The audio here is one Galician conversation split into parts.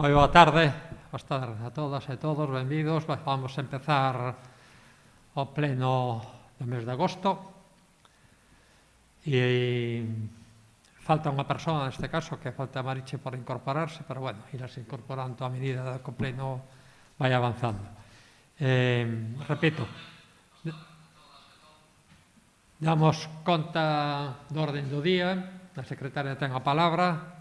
Moi boa tarde a todas e todos, benvidos. Vamos a empezar o pleno do mes de agosto e falta unha persoa neste caso, que falta Mariche por incorporarse, pero bueno, irase incorporando a medida que o pleno vai avanzando. Repito, damos conta do orden do día, a secretaria ten a palabra.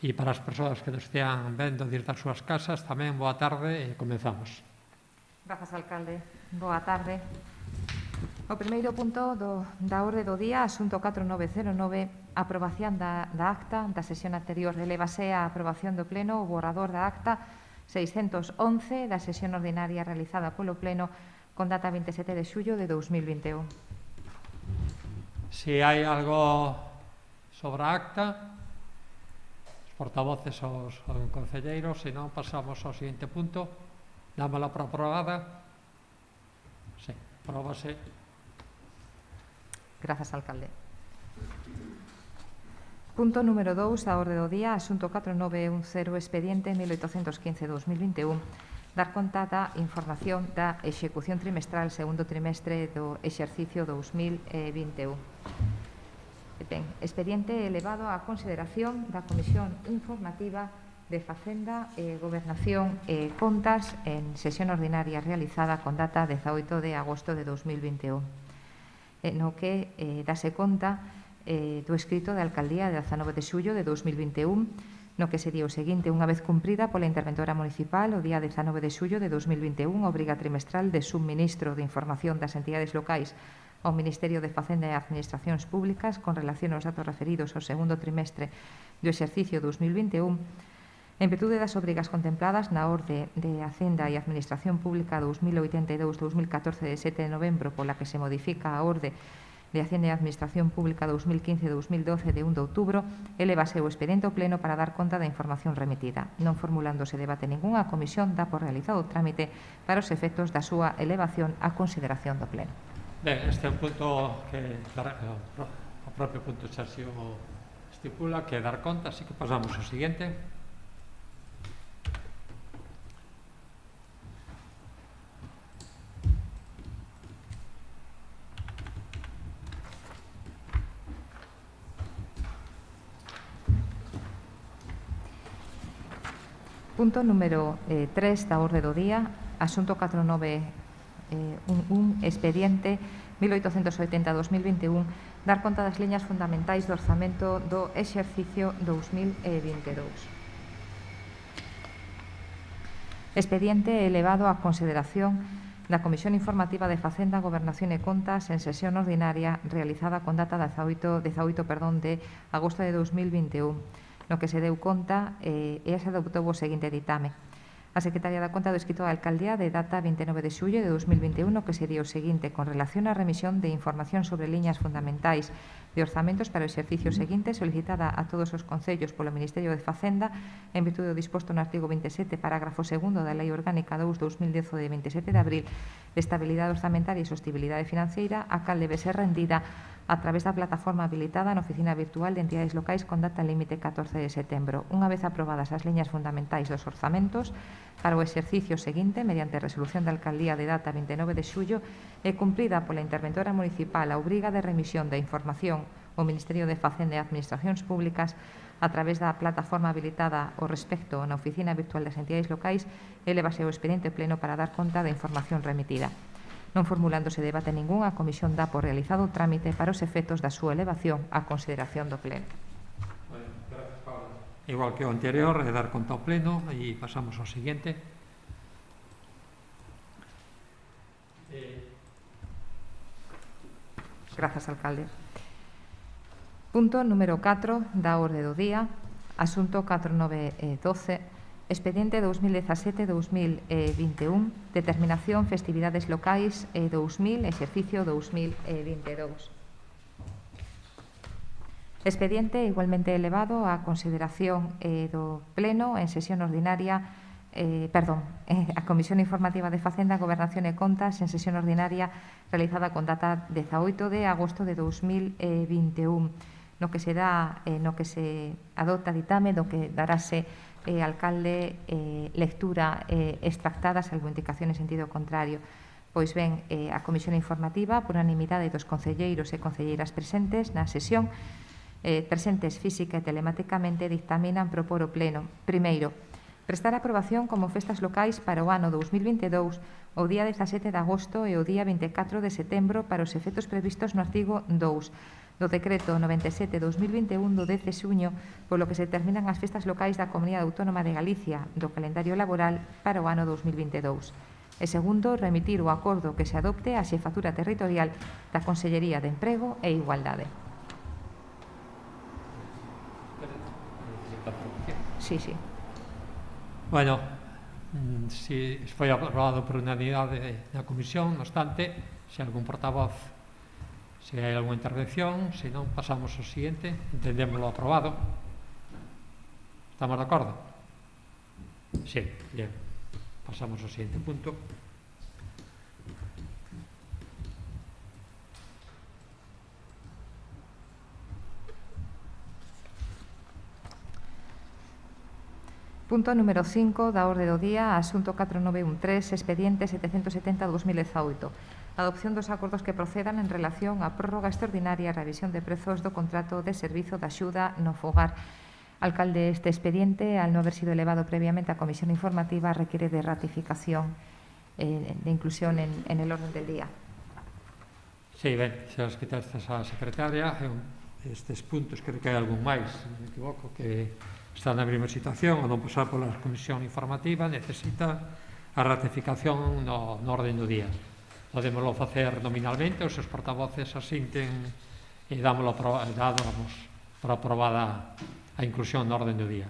E para as persoas que nos estean vendo desde as súas casas, tamén boa tarde e comenzamos. Grazas, alcalde. Boa tarde. O primeiro punto da orde do día, asunto 4909, aprobación da acta da sesión anterior. Elevase a aprobación do pleno o borrador da acta 611 da sesión ordinaria realizada polo pleno con data 27 de xullo de 2021. Se hai algo sobre a acta, portavoces aos concelleiros, se non pasamos ao seguinte punto. Dámosla por aprobada. Sí, apróbase. Grazas, alcalde. Punto número 2 da orde do día, asunto 4910, expediente 1815-2021, dar conta da información da execución trimestral segundo trimestre do exercicio 2021. Ben, expediente elevado á consideración da Comisión Informativa de Facenda, Gobernación e Contas en sesión ordinaria realizada con data 18 de agosto de 2021, no que dase conta do escrito de Alcaldía de 19 de xullo de 2021, no que sería o seguinte: unha vez cumprida pola interventora municipal o día 19 de xullo de 2021, obriga trimestral de subministro de información das entidades locais ao Ministerio de Facenda e Administracións Públicas con relación aos datos referidos ao segundo trimestre do exercicio 2021, en virtude das obrigas contempladas na Orde de Facenda e Administración Pública 2082-2014 de 7 de novembro, pola que se modifica a Orde de Facenda e Administración Pública 2015-2012 de 1 de outubro, elevase o expediente ao pleno para dar conta da información remitida. Non formulándose debate ningún, a Comisión dá por realizado o trámite para os efectos da súa elevación á consideración do pleno. Ben, este é un punto que o propio punto xa se estipula, que é dar conta, así que pasamos ao seguinte. Punto número 3 da orde do día, asunto 4911, expediente 1880-2021, dar conta das liñas fundamentais do orzamento do exercicio 2022. Expediente elevado á consideración da Comisión Informativa de Facenda, Gobernación e Contas en sesión ordinaria realizada con data 18 de agosto de 2021, no que se deu conta e se adoptou o seguinte ditame. A Secretaría da Conta do escrito da Alcaldía de data 29 de xullo de 2021, que sería o seguinte: con relación á remisión de información sobre liñas fundamentais de orzamentos para o exercicio seguinte solicitada a todos os concellos polo Ministerio de Facenda en virtude do disposto no artigo 27, parágrafo 2 da Lei Orgánica 2/2010 de 27 de abril de Estabilidade Orzamentaria e Sostibilidade Financeira, a cal debe ser rendida a través da plataforma habilitada na Oficina Virtual de Entidades Locais con data límite 14 de setembro. Unha vez aprobadas as liñas fundamentais dos orzamentos para o exercicio seguinte, mediante resolución da Alcaldía de data 29 de xullo, e cumprida pola interventora municipal a obriga de remisión da información ao Ministerio de Facenda e Administracións Públicas a través da plataforma habilitada ao respecto na Oficina Virtual das Entidades Locais, elevase o expediente pleno para dar conta da información remitida. Non formulándose debate ningún, a Comisión dá por realizado o trámite para os efectos da súa elevación á consideración do pleno. Igual que o anterior, é dar conta ao pleno e pasamos ao seguinte. Grazas, alcalde. Punto número 4 da orde do día, asunto 4912, expediente 2017-2021, determinación festividades locais 2000, exercicio 2022. Expediente igualmente elevado á consideración do pleno en sesión ordinaria, a Comisión Informativa de Facenda, Gobernación e Contas en sesión ordinaria realizada con data 18 de agosto de 2021, no que se adopta ditame do que darase alcalde, lectura extractada, salvo indicación en sentido contrario. Pois ben, a Comisión Informativa, por unanimidade dos concelleiros e concelleiras presentes na sesión, presentes física e telematicamente, dictaminan propor o Pleno. Primeiro, prestar aprobación como festas locais para o ano 2022 o día 17 de agosto e o día 24 de setembro para os efectos previstos no artigo 2 do Decreto 97/2021 do 10 de xuño, polo que se determinan as festas locais da Comunidade Autónoma de Galicia do calendario laboral para o ano 2022. E segundo, remitir o acordo que se adopte á xefatura territorial da Consellería de Emprego e Igualdade. Sí, sí. Bueno, si foi aprobado por unanimidade na comisión, no obstante, se algún portavoz, se hai algunha intervención, se non, pasamos ao siguiente, entendémoslo aprobado. Estamos de acordo? Sí, bien. Pasamos ao siguiente punto. Punto número 5 da orde do día, asunto 4913, expediente 770/2018. Adopción dos acordos que procedan en relación á prórroga extraordinaria e revisión de prezos do contrato de servizo de axuda no fogar. Alcalde, este expediente, al no haber sido elevado previamente a comisión informativa, requiere de ratificación de inclusión en el orden del día. Sí, ben, xa os quitastes a secretaria. Estes puntos, creo que hai algún máis, se non me equivoco, que está na mesma situación, ou non pasar pola comisión informativa, necesita a ratificación no orden do día. Podémoslo facer nominalmente, os seus portavoces asinten e dámoslo por aprobada a inclusión no orden do día.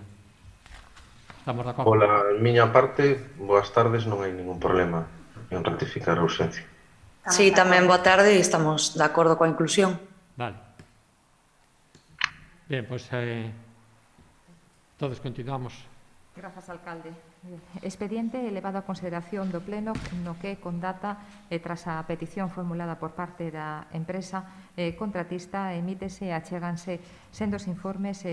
Estamos de acordo? Pola miña parte, boas tardes, non hai ningún problema en ratificar a ausencia. Sí, tamén boa tarde e estamos de acordo coa inclusión. Vale. Bien, pois todos continuamos. Grazas, alcalde. Expediente elevado a consideración do Pleno no que, con data e tras a petición formulada por parte da empresa contratista, emítese e achéganse sendos informes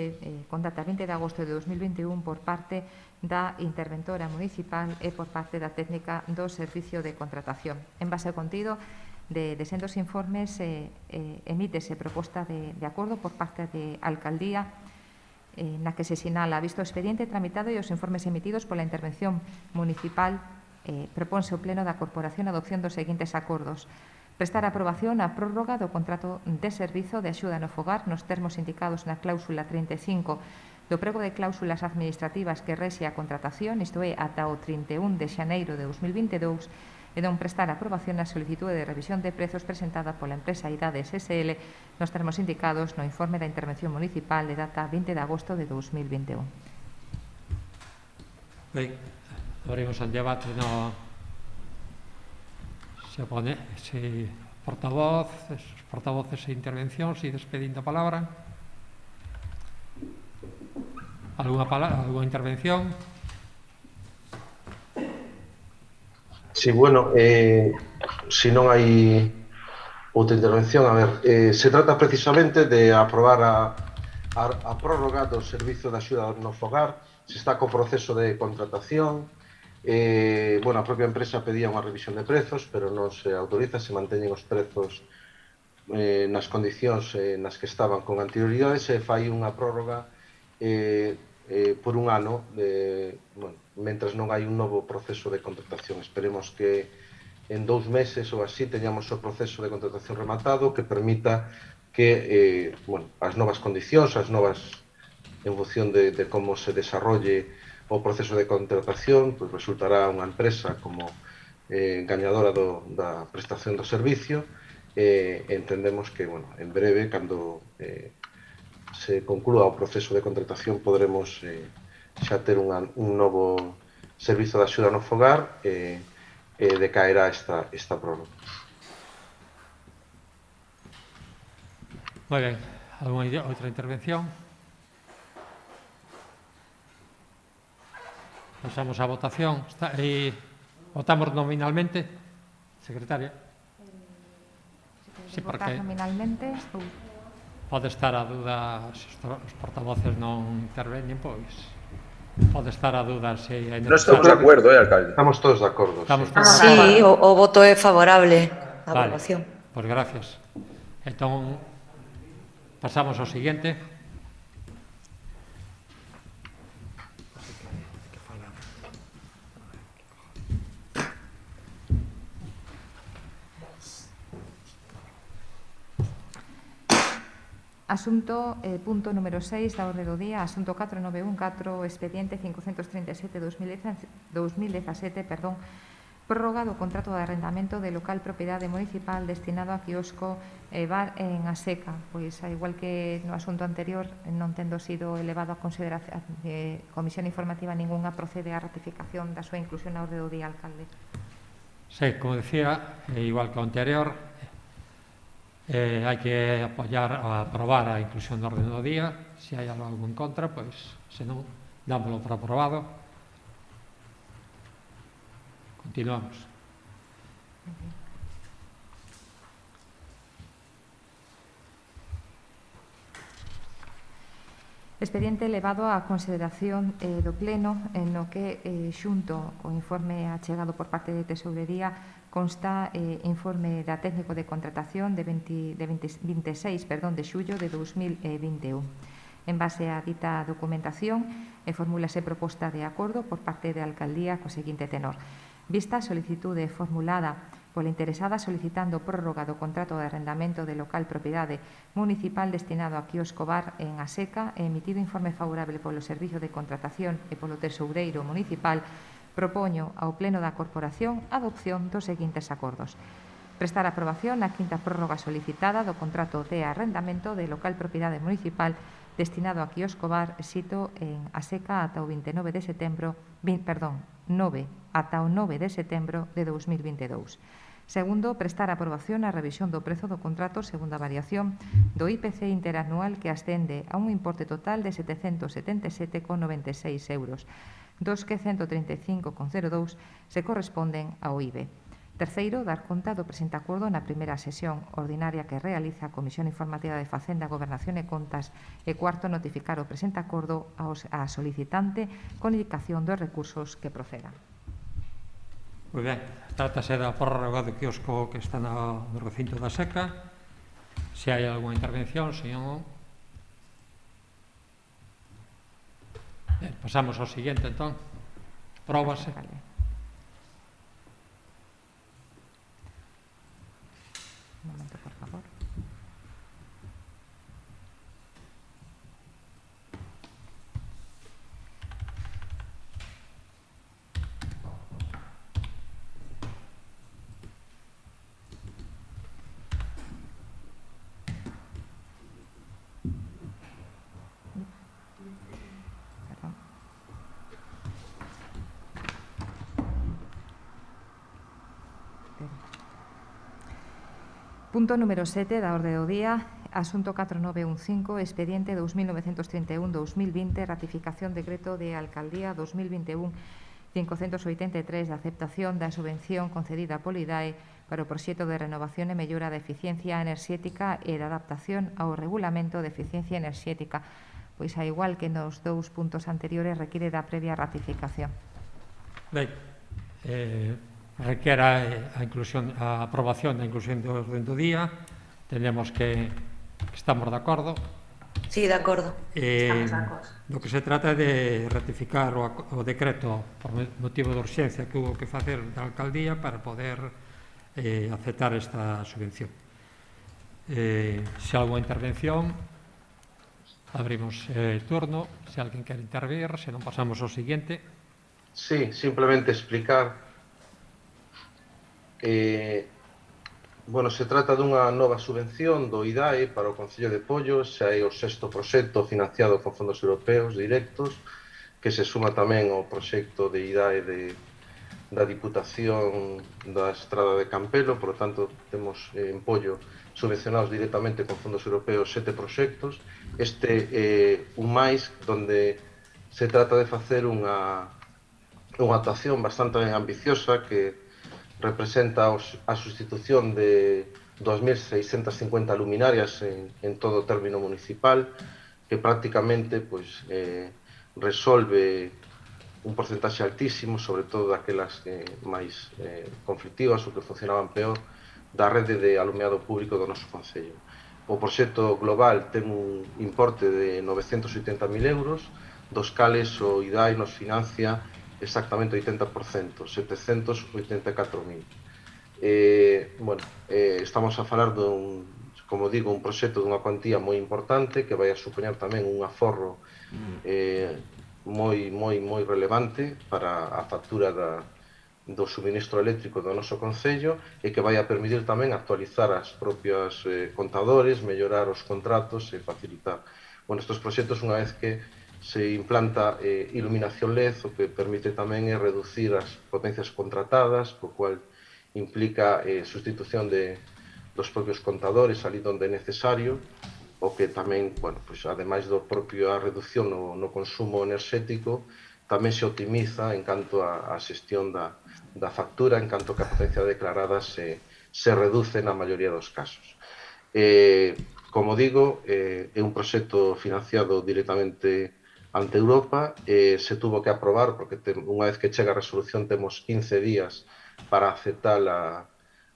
con data 20 de agosto de 2021 por parte da interventora municipal e por parte da técnica do servicio de contratación. En base ao contido de sendos informes, emítese proposta de acordo por parte de Alcaldía na que se sinala, visto o expediente tramitado e os informes emitidos pola intervención municipal, proponse o Pleno da Corporación a adopción dos seguintes acordos. Prestar aprobación á prórroga do contrato de servizo de axuda no fogar nos termos indicados na cláusula 35 do prego de cláusulas administrativas que rexe a contratación, isto é, ata o 31 de xaneiro de 2022, e non prestar aprobación á solicitude de revisión de prezos presentada pola empresa Idades SL nos termos indicados no informe da intervención municipal de data 20 de agosto de 2021. Ben, abrimos el debate. Se opone, se portavoces e intervencións e despedindo a palabra. Alguna intervención? Sí, bueno, si non hai outra intervención, a ver, se trata precisamente de aprobar a prórroga do servizo de axuda no fogar. Se está co proceso de contratación, bueno, a propia empresa pedía unha revisión de prezos, pero non se autoriza, se manteñen os prezos nas condicións nas que estaban con anterioridade, se fai unha prórroga por un ano, bueno, mentres non hai un novo proceso de contratación. Esperemos que en 2 meses ou así teñamos o proceso de contratación rematado que permita que bueno, as novas condicións, as novas en función de como se desarrolle o proceso de contratación, pues resultará unha empresa como gañadora da prestación do servicio. Entendemos que, bueno, en breve, cando se conclúa o proceso de contratación, podremos xa ter un novo servizo de axuda no fogar e decaerá esta prórroga. Moi ben, alguna outra intervención? Pasamos á votación. Votamos nominalmente, secretaria. Se votar nominalmente, pode estar a dúda, se os portavoces non interveñen, pois pode estar a dúda se é Non estamos de necesario. acordo, alcalde? Estamos todos de acordo. Estamos Sí. todos de Sí, acordo. o voto é favorable á Vale, aprobación. pois gracias. Entón, pasamos ao seguinte. Asunto, punto número 6 da orde do día, asunto 4914, expediente 537-2017, prórroga do contrato de arrendamento de local propiedade municipal destinado a quiosco e bar en Aseca. Pois, a igual que no asunto anterior, non tendo sido elevado a consideración de comisión informativa ningunha, procede a ratificación da súa inclusión na orde do día, alcalde. Sí, como decía, igual que o anterior, hai que apoiar a aprobar a inclusión do orden do día. Se hai algo en contra, pois, se non, dámoslo por aprobado. Continuamos. Expediente elevado á consideración do Pleno, no que, xunto co informe achegado por parte de Tesourería, consta informe da técnico de contratación de 26 de xullo de 2021. En base a dita documentación, formúlase proposta de acordo por parte da Alcaldía co seguinte tenor. Vista a solicitude formulada pola interesada solicitando prórroga do contrato de arrendamento de local propiedade municipal destinado a quiosco bar en Aseca e emitido informe favorable polo Servizo de Contratación e polo Tesoureiro Municipal, propoño ao Pleno da Corporación a adopción dos seguintes acordos. Prestar aprobación á quinta prórroga solicitada do contrato de arrendamento de local propiedade municipal destinado a quiosco bar sito en Aseca ata o 9 de setembro de 2022. Segundo, prestar aprobación á revisión do prezo do contrato segundo a variación do IPC interanual que ascende a un importe total de 777,96 euros, dos que 135,02 se corresponden ao IBE. Terceiro, dar conta do presente acordo na primeira sesión ordinaria que realiza a Comisión Informativa de Facenda, Gobernación e Contas. E cuarto, notificar o presente acordo á solicitante con indicación dos recursos que procedan. Moi ben, trátase da prórroga do quiosco que está no recinto da Seca. Se hai algunha intervención, se non... Ben, pasamos ao seguinte, entón. Próbase. Un momento, por favor. Perdón. Punto número 7 da orde do día, asunto 4915, expediente 2931-2020, ratificación decreto de Alcaldía 2021-583 de aceptación da subvención concedida polo IDAE para o proxecto de renovación e mellora da eficiencia enerxética e da adaptación ao regulamento de eficiencia enerxética, pois a igual que nos dous puntos anteriores require da previa ratificación. Ben, requera a aprobación da inclusión do orden do día. Entendemos que estamos de acordo. Sí, de acordo. Estamos de acordo. Do que se trata de ratificar o decreto por motivo de urxencia que hubo que facer da Alcaldía para poder aceptar esta subvención. Se alguna intervención, abrimos turno. Se alguén quer intervir, se non pasamos ao seguinte. Sí, simplemente explicar. Bueno, se trata dunha nova subvención do IDAE para o Concello de Pollo, xa é o sexto proxecto financiado con fondos europeos directos, que se suma tamén ao proxecto de IDAE da Diputación da Estrada de Campelo. Por lo tanto, temos en Pollo subvencionados directamente con fondos europeos 7 proxectos. Este un máis, donde se trata de facer unha actuación bastante ambiciosa que representa a sustitución de 2.650 luminarias en todo o término municipal, que prácticamente resolve un porcentaxe altísimo, sobre todo daquelas máis conflictivas ou que funcionaban peor, da rede de alumeado público do noso Concello. O proxecto global ten un importe de 980.000 euros, dos cales o IDAI nos financia exactamente o 80%, 784.000. Estamos a falar dun, como digo, un proxecto dunha cuantía moi importante que vai a supoñer tamén un aforro moi relevante para a factura do suministro eléctrico do noso Concello e que vai a permitir tamén actualizar as propias contadores, mellorar os contratos e facilitar. Estes proxectos, unha vez que se implanta iluminación LED, o que permite tamén é reducir as potencias contratadas, co cual implica sustitución dos propios contadores ali onde é necesario, o que tamén, ademais do propio a reducción no consumo enerxético, tamén se optimiza en canto a xestión da factura, en canto que a potencia declarada se reduce na maioría dos casos. Como digo, é un proxecto financiado directamente ante Europa, se tuvo que aprobar, porque unha vez que chega a resolución temos 15 días para aceptar a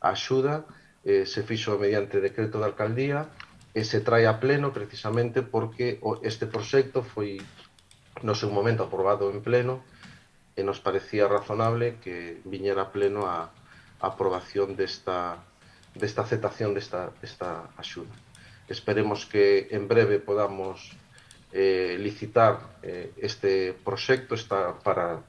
axuda, se fixo mediante decreto de alcaldía e se trae a pleno precisamente porque este proxecto foi no seu momento aprobado en pleno e nos parecía razonable que viñera a pleno a aprobación desta aceptación desta axuda. Esperemos que en breve podamos licitar este proxecto para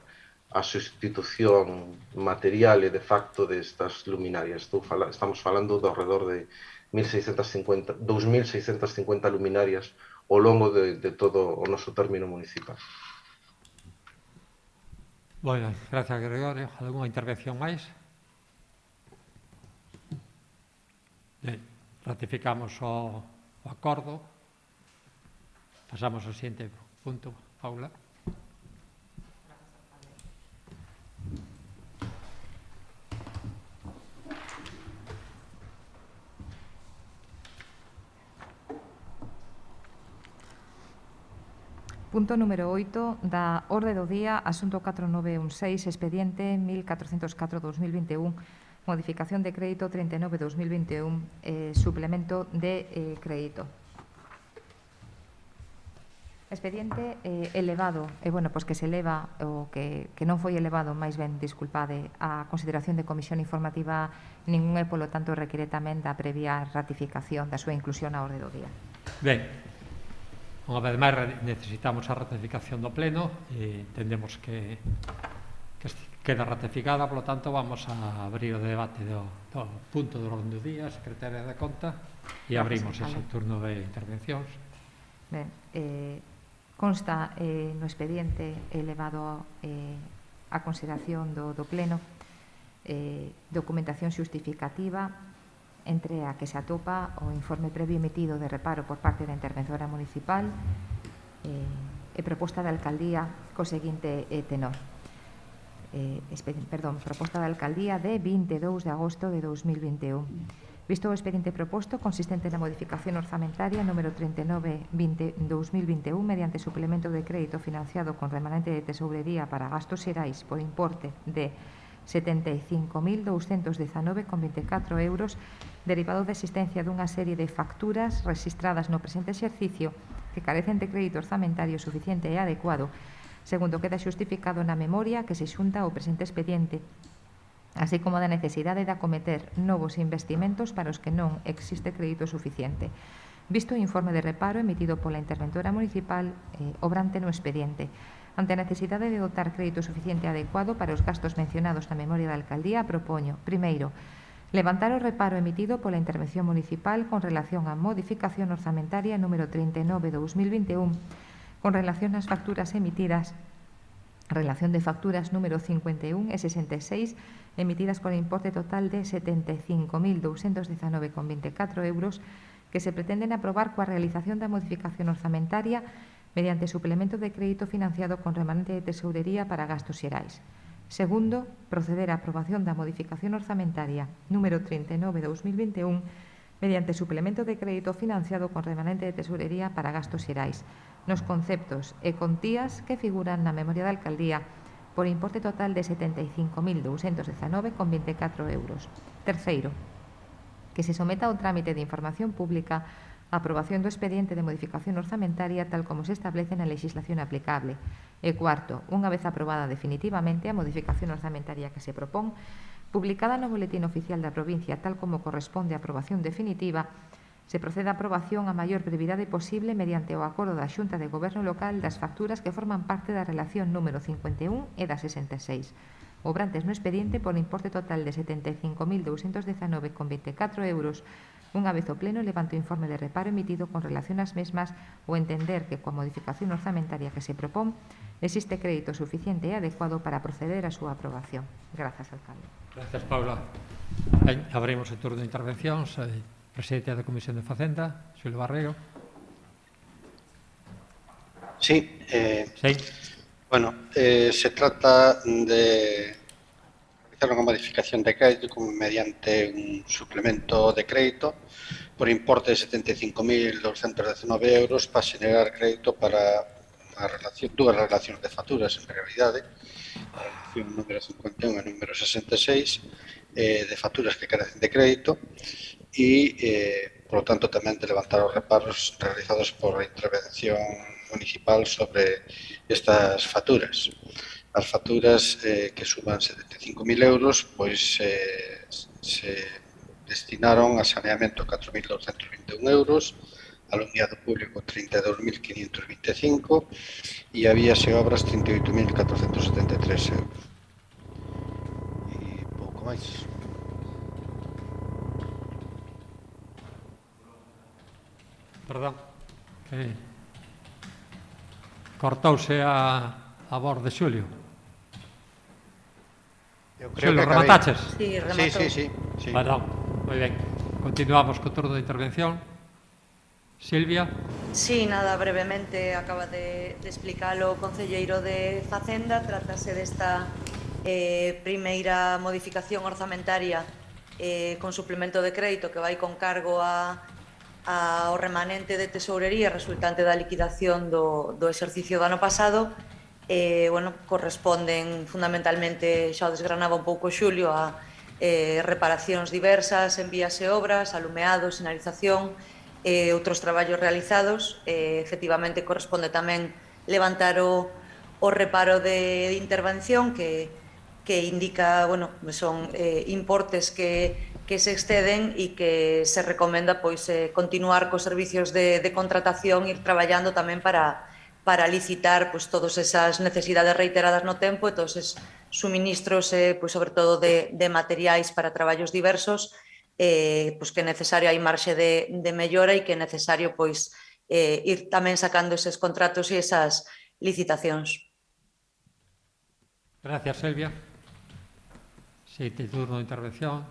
a sustitución material e de facto destas luminarias. Estamos falando do alrededor de 2.650 luminarias ao longo de todo o noso término municipal. Bueno, gracias, Gregorio. Alguna intervención máis? Ben, ratificamos o acordo. Pasamos ao siguiente punto, Paula. Punto número 8 da orde do día, asunto 4916, expediente 1404-2021, modificación de crédito 39-2021, suplemento de crédito. Expediente elevado, que se eleva o que non foi elevado, máis ben, disculpade, a consideración de comisión informativa ningún e, polo tanto, require tamén da previa ratificación da súa inclusión na orde do día. Ben, unha vez máis necesitamos a ratificación do pleno e entendemos que queda ratificada, polo tanto vamos a abrir o debate do punto do orden do día, secretaria de Conta, e abrimos ese turno de intervencións. Ben, consta no expediente elevado a consideración do pleno documentación xustificativa entre a que se atopa o informe previo emitido de reparo por parte da interventora municipal e proposta da alcaldía co seguinte tenor. Proposta da alcaldía de 22 de agosto de 2021. Visto o expediente proposto consistente na modificación orzamentaria número 39/2021 mediante suplemento de crédito financiado con remanente de tesourería para gastos xerais por importe de 75.219,24 euros derivado da existencia dunha serie de facturas registradas no presente exercicio que carecen de crédito orzamentario suficiente e adecuado, segundo queda xustificado na memoria que se xunta ao presente expediente, así como da necesidade de acometer novos investimentos para os que non existe crédito suficiente. Visto o informe de reparo emitido pola interventora municipal obrante no expediente, ante a necesidade de dotar crédito suficiente e adecuado para os gastos mencionados na memoria da alcaldía, propoño, primeiro, levantar o reparo emitido pola intervención municipal con relación á modificación orzamentaria número 39/2021 con relación ás facturas emitidas, relación de facturas número 51 e 66 emitidas por importe total de 75.219,24 euros que se pretenden aprobar coa realización da modificación orzamentaria mediante suplemento de crédito financiado con remanente de tesourería para gastos xerais. Segundo, proceder á aprobación da modificación orzamentaria número 39/2021 mediante suplemento de crédito financiado con remanente de tesorería para gastos xerais, nos conceptos e contías que figuran na memoria da Alcaldía por importe total de 75.219,24 euros. Terceiro, que se someta ao trámite de información pública a aprobación do expediente de modificación orzamentaria tal como se establece na legislación aplicable. E cuarto, unha vez aprobada definitivamente a modificación orzamentaria que se propón, publicada no Boletín Oficial da Provincia tal como corresponde a aprobación definitiva, se procede a aprobación a maior brevidade posible mediante o acordo da Xunta de Goberno Local das facturas que forman parte da relación número 51 e da 66, obrantes no expediente por importe total de 75.219,24 euros, unha vez o Pleno levanta o informe de reparo emitido con relación ás mesmas ou entender que coa modificación orzamentaria que se propón existe crédito suficiente e adecuado para proceder á súa aprobación. Grazas, alcalde. Gracias, Paula. Ben, abrimos o turno de intervencións. Presidente da Comisión de Facenda, Xulio Barrego. Sí. Sí. Bueno, se trata de realizar unha modificación de crédito mediante un suplemento de crédito por importe de 75.219 euros para xenerar crédito para dúas relacións de facturas, en realidade, a relación número 51 e número 66, de facturas que carecen de crédito e, por lo tanto, tamén de levantar os reparos realizados por a intervención municipal sobre estas facturas. As facturas que suman 75.000 euros pois se destinaron a saneamento 4.221 euros, alumniado público 32.525 e a vías e obras 38.473 euros. E pouco máis. Perdón. Cortouse a voz de Xulio. Xulio, remataches? Sí, rematou. Sí. Perdón, moi ben. Continuamos co turno de intervención. Silvia. Sí, nada, brevemente acaba de explicalo o concelleiro de Facenda. Trátase desta primeira modificación orzamentaria con suplemento de crédito que vai con cargo ao remanente de tesourería resultante da liquidación do exercicio do ano pasado. Bueno, corresponden fundamentalmente, xa o desgranaba un pouco Xulio, a reparacións diversas en vías e obras, alumeados, sinalización, outros traballos realizados. Efectivamente, corresponde tamén levantar o reparo de intervención que indica, bueno, son importes que se exceden e que se recomenda pois continuar cos servicios de contratación e ir traballando tamén para licitar pois todas esas necesidades reiteradas no tempo e todos esos suministros, pois sobre todo de materiais para traballos diversos, pois que é necesario, hai marxe de mellora e que é necesario pois ir tamén sacando eses contratos e esas licitacións. Gracias, Silvia. Sí, te turno de intervención.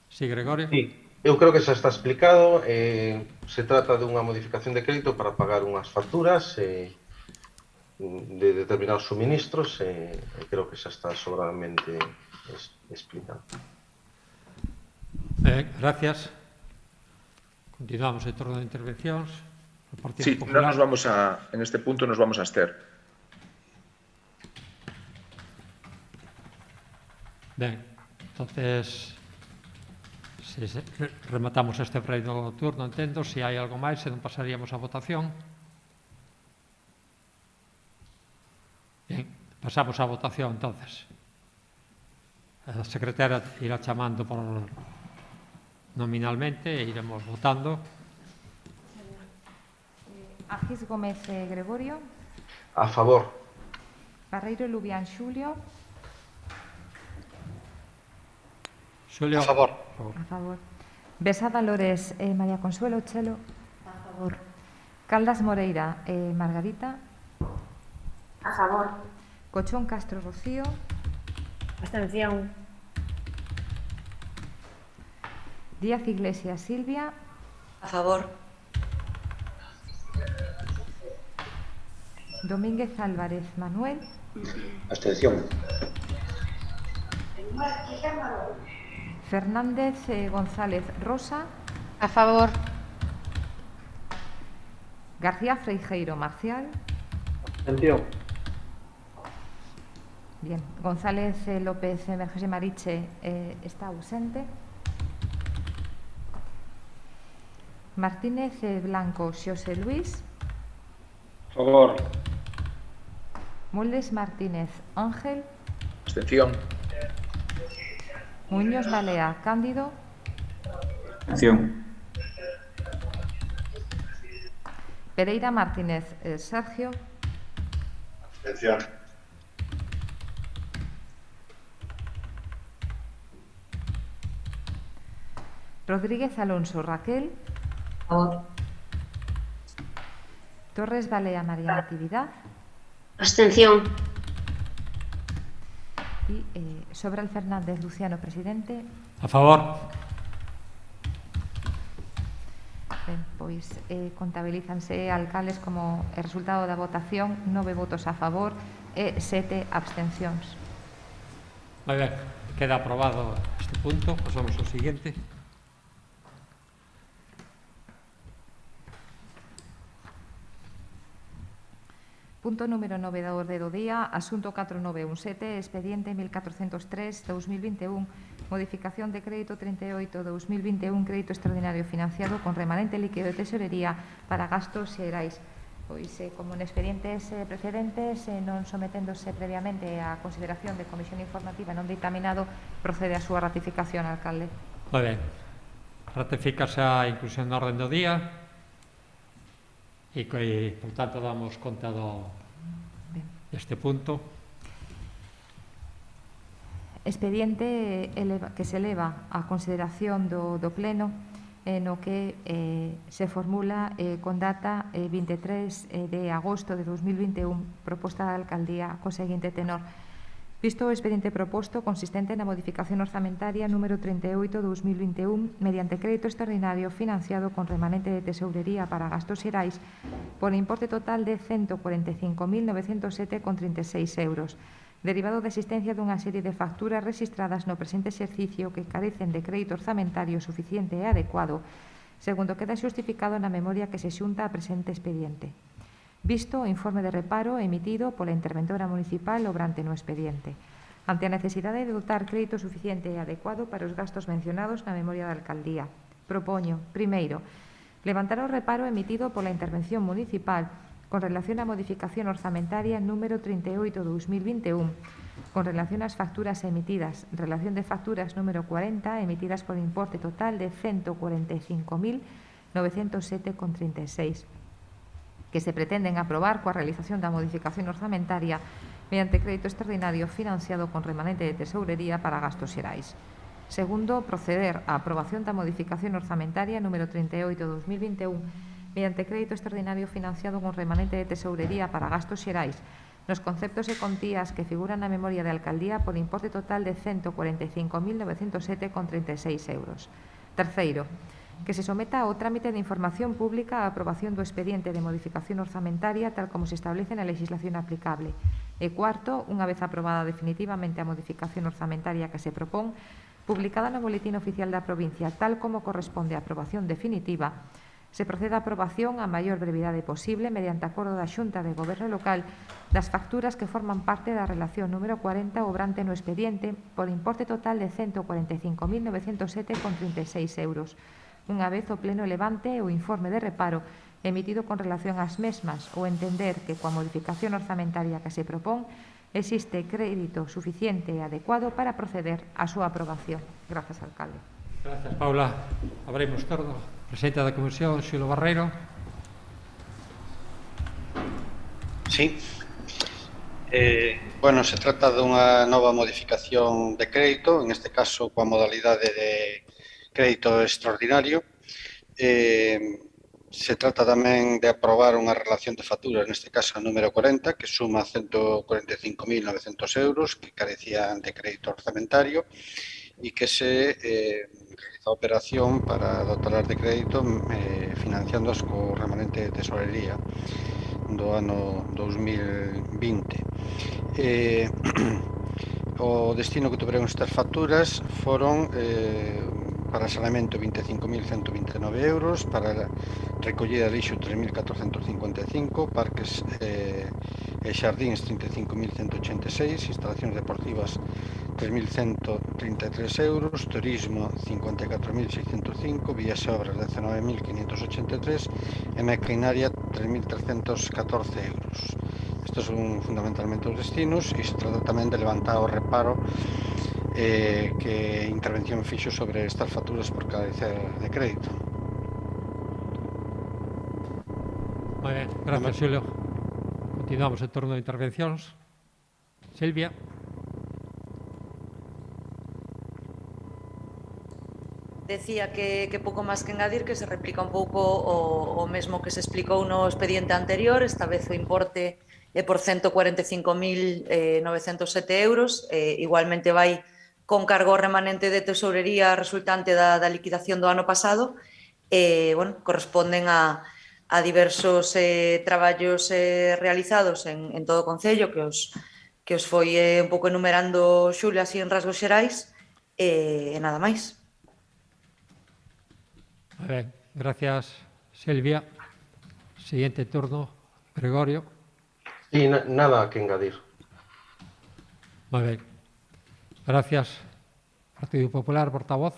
Sí, Gregorio. Sí, eu creo que xa está explicado. Se trata dunha modificación de crédito para pagar unhas facturas de determinados suministros e creo que xa está sobradamente explicado. Gracias. Continuamos el turno de intervencións. Sí, no nos vamos en este punto nos vamos a abster. Ben, entonces rematamos este primeiro turno, entendo. Se hai algo máis, senón pasaríamos a votación. Ben, pasamos a votación, entonces. A secretaria irá chamando por nominalmente e iremos votando. Agis Gómez Gregorio. A favor. Barreiro Lubián Xulio. Xulio. A favor. A favor. Besada Lores María Consuelo Chelo. A favor. Caldas Moreira Margarita. A favor. Cochón Castro Rocío. Abstención. Díaz Iglesias Silvia. A favor. Domínguez Álvarez Manuel. Abstención. Fernández González Rosa. A favor. García Freijeiro Marcial. Abstención. Bien. González López Mergese Mariche está ausente. Martínez Blanco Xosé Luis. A favor. Moldes Martínez Ángel. Abstención. Muñoz Balea Cándido. Abstención. Pereira Martínez Sergio. Abstención. Rodríguez Alonso Raquel. A favor. Torres Balea María Natividad. Abstención. Y Sobral Fernández Luciano Presidente. A favor. Ben, pois contabilízanse alcaldes como resultado da votación 9 votos a favor e 7 abstencións. Moi ben, queda aprobado este punto. Pasamos ao siguiente. Punto número 9 da orde do día, asunto 4917, expediente 1403-2021, modificación de crédito 38-2021, crédito extraordinario financiado con remanente líquido de tesorería para gastos xerais. Pois, como en expedientes precedentes, non someténdose previamente a consideración de comisión informativa non dictaminado, procede a súa ratificación, alcalde. Moi ben. Ratifícase a inclusión na orden do día. E, por tanto, damos conta deste punto. Expediente que se eleva a consideración do Pleno no que se formula con data 23 de agosto de 2021 proposta da Alcaldía co seguinte tenor. Visto o expediente proposto consistente na modificación orzamentaria número 38/2021 mediante crédito extraordinario financiado con remanente de tesourería para gastos xerais por importe total de 145.907,36 euros, derivado da existencia dunha serie de facturas rexistradas no presente exercicio que carecen de crédito orzamentario suficiente e adecuado, segundo queda xustificado na memoria que se xunta a presente expediente. Visto o informe de reparo emitido pola interventora municipal obrante no expediente, ante a necesidade de dotar crédito suficiente e adecuado para os gastos mencionados na memoria da Alcaldía. Propoño, primeiro, levantar o reparo emitido pola intervención municipal con relación á modificación orzamentaria número 38/2021, con relación ás facturas emitidas, relación de facturas número 40 emitidas por importe total de 145.907,36, que se pretenden aprobar coa realización da modificación orzamentaria mediante crédito extraordinario financiado con remanente de tesourería para gastos xerais. Segundo, proceder á aprobación da modificación orzamentaria número 38/2021 mediante crédito extraordinario financiado con remanente de tesourería para gastos xerais nos conceptos e contías que figuran na memoria de Alcaldía por importe total de 145.907,36 euros. Terceiro, que se someta ao trámite de información pública a aprobación do expediente de modificación orzamentaria tal como se establece na legislación aplicable. E cuarto, unha vez aprobada definitivamente a modificación orzamentaria que se propón, publicada no Boletín Oficial da Provincia tal como corresponde a aprobación definitiva, se procede a aprobación a maior brevidade posible mediante acordo da Xunta de Goberno Local das facturas que forman parte da relación número 40 obrante no expediente por importe total de 145.907,36 euros, unha vez o Pleno levante o informe de reparo emitido con relación ás mesmas ou entender que coa modificación orzamentaria que se propón existe crédito suficiente e adecuado para proceder á súa aprobación. Grazas, alcalde. Grazas, Paula. Abrimos turno. Presidente da Comisión, Xulo Barreiro. Sí. Bueno, se trata dunha nova modificación de crédito, en este caso coa modalidade de crédito extraordinario. Se trata tamén de aprobar unha relación de facturas, neste caso número 40, que suma 145.900 euros, que carecían de crédito orzamentario e que se realiza a operación para dotar de crédito financiándoas co remanente de tesorería do ano 2020. O destino que tuveron estas facturas foron para saneamento 25.129 euros, para recollida de lixo 3.455, parques e xardíns 35.186, instalacións deportivas 3.133 euros, turismo 54.605, vías e obras 19.583 e maquinaria 3.314 euros. Estos son fundamentalmente os destinos e se trata tamén de levantar o reparo que intervención fixo sobre estas facturas por carecer de crédito. Moi ben, gracias, Xulio. Continuamos en turno de intervencións. Silvia. Decía que pouco máis que engadir, que se replica un pouco o mesmo que se explicou no expediente anterior. Esta vez o importe é por 145.907 euros. Igualmente vai con cargo remanente de tesourería resultante da liquidación do ano pasado. Bueno, corresponden a diversos traballos realizados en todo o Concello, que os foi un pouco enumerando Xulio así en rasgos xerais, e nada máis. Moi ben, gracias, Silvia. Siguiente turno, Gregorio. Sí, nada que engadir. Moi ben. Gracias, Partido Popular, portavoz.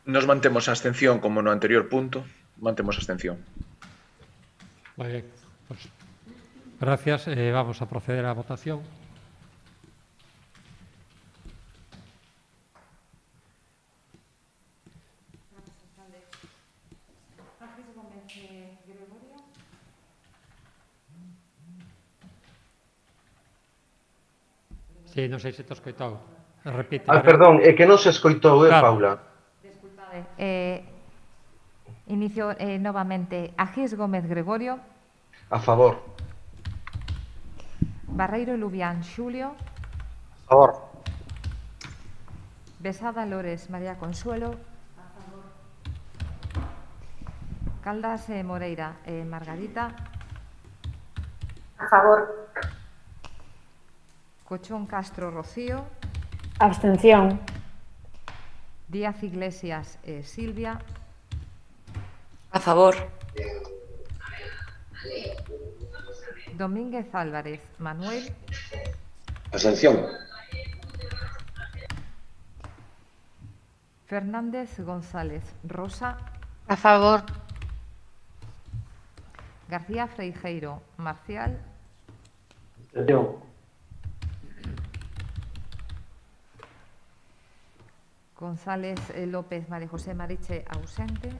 Nos mantemos a abstención como no anterior punto. Mantemos a abstención. Moi ben. Pues, gracias. Vamos a proceder á votación. Sí, non sei se te escoitou. Repite. Perdón, é que non se escoitou, claro. Paula. Disculpade. Inicio novamente. Agís Gómez Gregorio. A favor. Barreiro Lubián Xulio. A favor. Besada Lores María Consuelo. A favor. Caldas Moreira Margarita. A favor. Cochón Castro Rocío. Abstención. Díaz Iglesias Silvia. A favor. Domínguez Álvarez Manuel. Abstención. Fernández González Rosa. A favor. García Freijeiro Marcial. Abstención. González López María José Mariche ausente.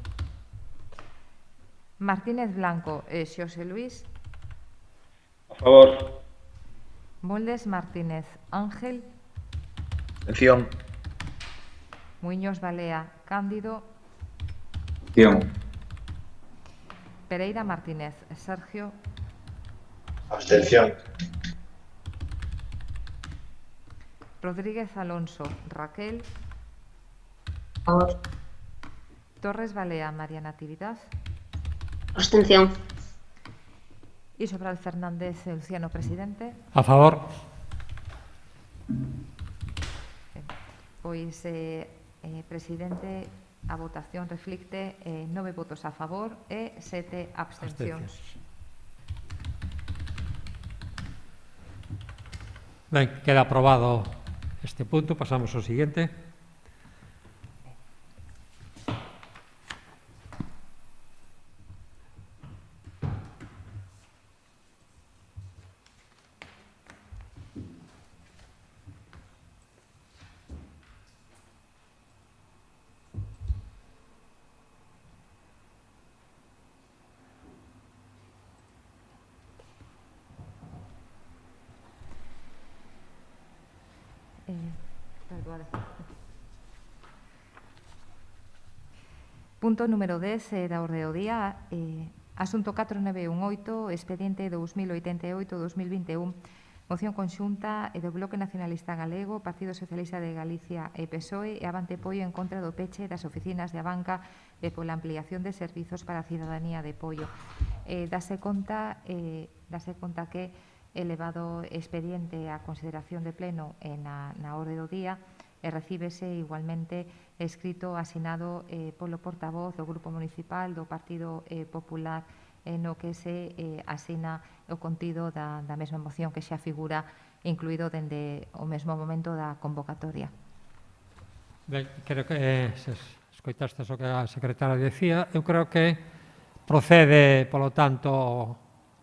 Martínez Blanco Xosé Luis. A favor. Moldes Martínez Ángel. Abstención. Muiños Balea Cándido. Abstención. Pereira Martínez Sergio. Abstención. Rodríguez Alonso Raquel. A favor. Torres Balea María Natividad. Abstención. Y Sobral Fernández Luciano Presidente. A favor. Pois, Presidente, a votación reflicte 9 votos a favor e 7 abstencións. Ben, queda aprobado este punto. Pasamos ao siguiente. Punto número 10 da orde do día, asunto 4918, expediente 2088-2021, moción conxunta do Bloque Nacionalista Galego, Partido Socialista de Galicia e PSOE e Avante Pollo en contra do peche das oficinas de Abanca e pola ampliación de servizos para a cidadanía de Pollo. Dase conta que elevado expediente a consideración de pleno na orde do día e recíbese igualmente escrito asinado polo portavoz do Grupo Municipal do Partido Popular no que se asina o contido da mesma moción que xa figura incluído dende o mesmo momento da convocatoria. Ben, creo que se escoitastes o que a secretaria dicía, eu creo que procede, polo tanto,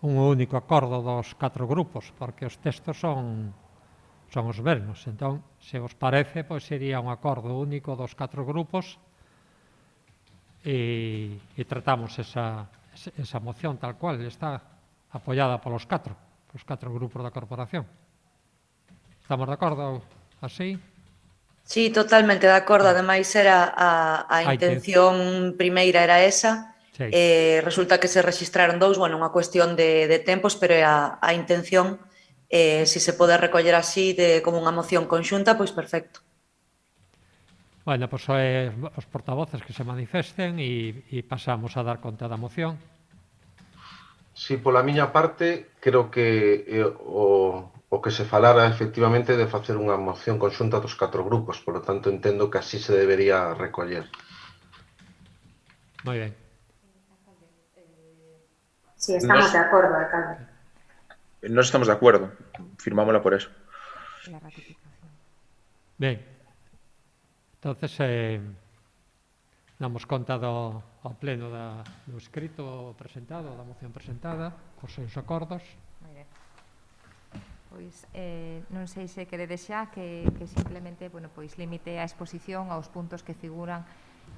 un único acordo dos 4 grupos, porque os textos son os mesmos. Entón, se os parece, pois sería un acordo único dos 4 grupos e tratamos esa moción tal cual, está apoiada polos 4 grupos da corporación. Estamos de acordo así? Sí, totalmente de acordo. Ademais, era a intención primeira era esa. Sí. Resulta que se registraron 2, bueno, unha cuestión de tempos, pero a intención, se se pode recoller así como unha moción conxunta, pois perfecto. Bueno, pois os portavoces que se manifesten e pasamos a dar conta da moción. Si, pola miña parte, creo que o que se falara efectivamente de facer unha moción conxunta dos 4 grupos, por lo tanto entendo que así se debería recoller. Moi ben. Sí, estamos de acordo, alcalde. Nos estamos de acuerdo, firmámosla por eso. La ratificación. Ben, entonces damos conta ao pleno do escrito presentado, da moción presentada, cos seus acordos. Moi ben. Pois non sei se queredes xa que simplemente pois limite a exposición aos puntos que figuran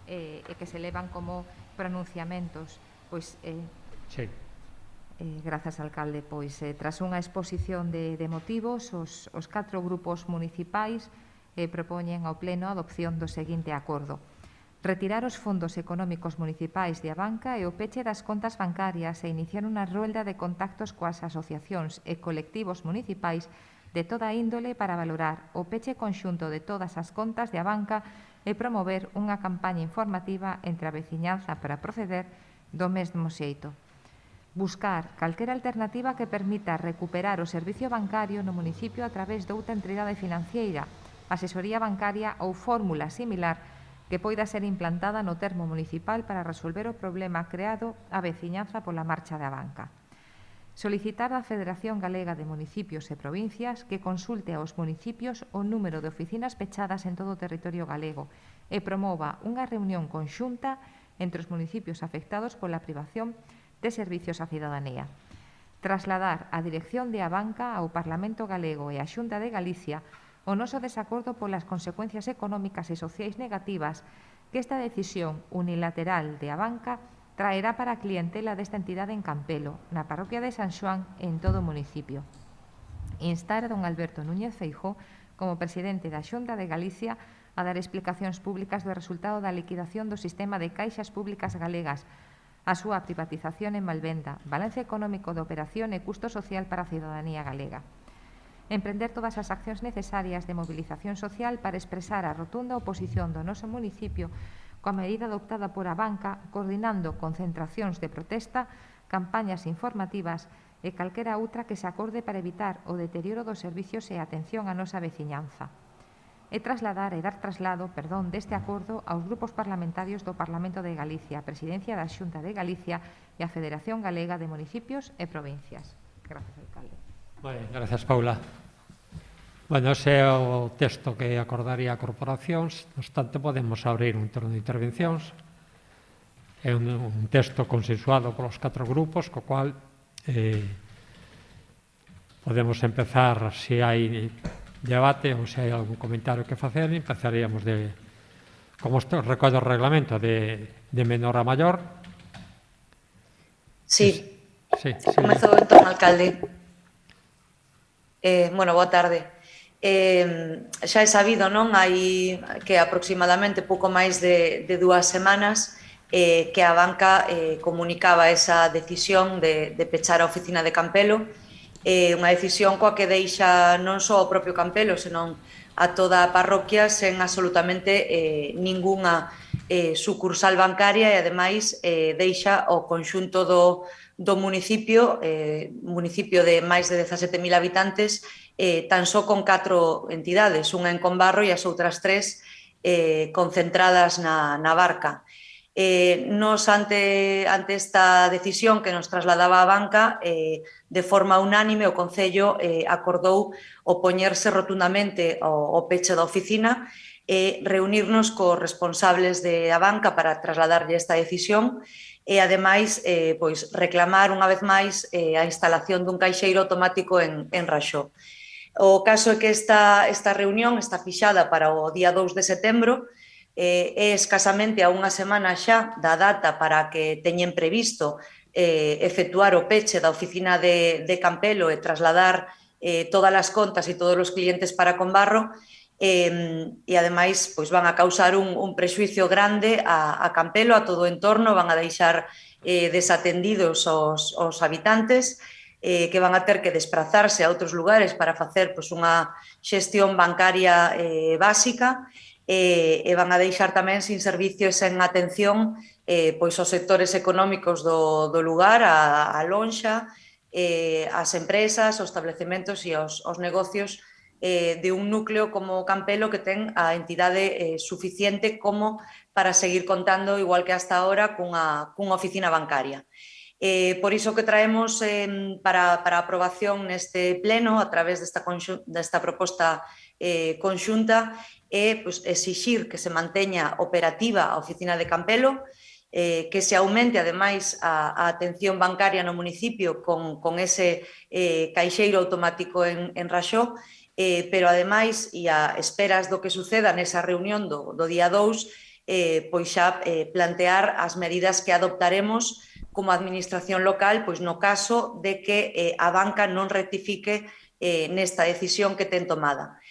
e que se levan como pronunciamentos. Pois Sí. Grazas, alcalde. Pois tras unha exposición de motivos, os 4 grupos municipais propoñen ao pleno a adopción do seguinte acordo: retirar os fondos económicos municipais de Abanca e o peche das contas bancarias e iniciar unha rolda de contactos coas asociacións e colectivos municipais de toda índole para valorar o peche conxunto de todas as contas de Abanca e promover unha campaña informativa entre a veciñanza para proceder do mesmo xeito. Buscar calquera alternativa que permita recuperar o servicio bancario no municipio a través doutra entidade financiera, asesoría bancaria ou fórmula similar que poida ser implantada no termo municipal para resolver o problema creado á veciñanza pola marcha da banca. Solicitar á Federación Galega de Municipios e Provincias que consulte aos municipios o número de oficinas pechadas en todo o territorio galego e promova unha reunión conxunta entre os municipios afectados pola privación de servicios á cidadanía. Trasladar a dirección de Abanca ao Parlamento Galego e á Xunta de Galicia o noso desacordo polas consecuencias económicas e sociais negativas que esta decisión unilateral de Abanca traerá para a clientela desta entidade en Campelo, na parroquia de San Xoán e en todo o municipio. Instar a don Alberto Núñez Feijóo, como presidente da Xunta de Galicia, a dar explicacións públicas do resultado da liquidación do sistema de caixas públicas galegas, a súa privatización en Malvenda, balance económico da operación e custo social para a cidadanía galega. Emprender todas as accións necesarias de movilización social para expresar a rotunda oposición do noso municipio coa medida adoptada por Abanca, coordinando concentracións de protesta, campañas informativas e calquera outra que se acorde para evitar o deterioro dos servicios e a atención á nosa veciñanza. E dar traslado deste acordo aos grupos parlamentarios do Parlamento de Galicia, a Presidencia da Xunta de Galicia e a Federación Galega de Municipios e Provincias. Gracias, alcalde. Moi ben, gracias, Paula. Bueno, ese é o texto que acordaría a corporación. No obstante, podemos abrir un turno de intervencións. É un texto consensuado polos 4 grupos, co cual podemos empezar, se hai debate ou se hai algún comentario que facer, empezaríamos como recolle o reglamento de menor a maior. Sí. Comezou entón, alcalde. Bueno, boa tarde. Xa é sabido, non? Hai que aproximadamente pouco máis de 2 semanas que a banca comunicaba esa decisión de pechar a oficina de Campelo, unha decisión coa que deixa non só o propio Campelo, senón a toda a parroquia sen absolutamente ningunha sucursal bancaria e, ademais, deixa o conxunto do municipio, municipio de máis de 17.000 habitantes, tan só con 4 entidades, unha en Combarro e as outras 3 concentradas na Barca. Nos, ante esta decisión que nos trasladaba a banca, de forma unánime o Concello acordou opoñerse rotundamente ao peche da oficina e reunirnos cos responsables da banca para trasladarlle esta decisión e, ademais, pois, reclamar unha vez máis a instalación dun caixeiro automático en Raxó. O caso é que esta reunión está fixada para o día 2 de setembro, é escasamente a unha semana xa da data para que teñen previsto efectuar o peche da oficina de Campelo e trasladar todas as contas e todos os clientes para Combarro, e, ademais, pois van a causar un prexuicio grande a Campelo, a todo o entorno, van a deixar desatendidos os habitantes, que van a ter que desplazarse a outros lugares para facer pois, unha xestión bancaria básica, e van a deixar tamén sin servicios en atención pois os sectores económicos do lugar, a lonxa, as empresas, os establecementos e os negocios de un núcleo como Campelo que ten a entidade suficiente como para seguir contando, igual que hasta ahora, cunha oficina bancaria. Por iso que traemos para aprobación neste pleno, a través desta proposta conxunta, pois, exixir que se manteña operativa a oficina de Campelo, que se aumente, ademais, a atención bancaria no municipio con ese caixeiro automático en Raxó, pero, ademais, e a esperas do que suceda nesa reunión do día 2, pois xa plantear as medidas que adoptaremos como administración local, pois no caso de que a banca non rectifique nesta decisión que ten tomada.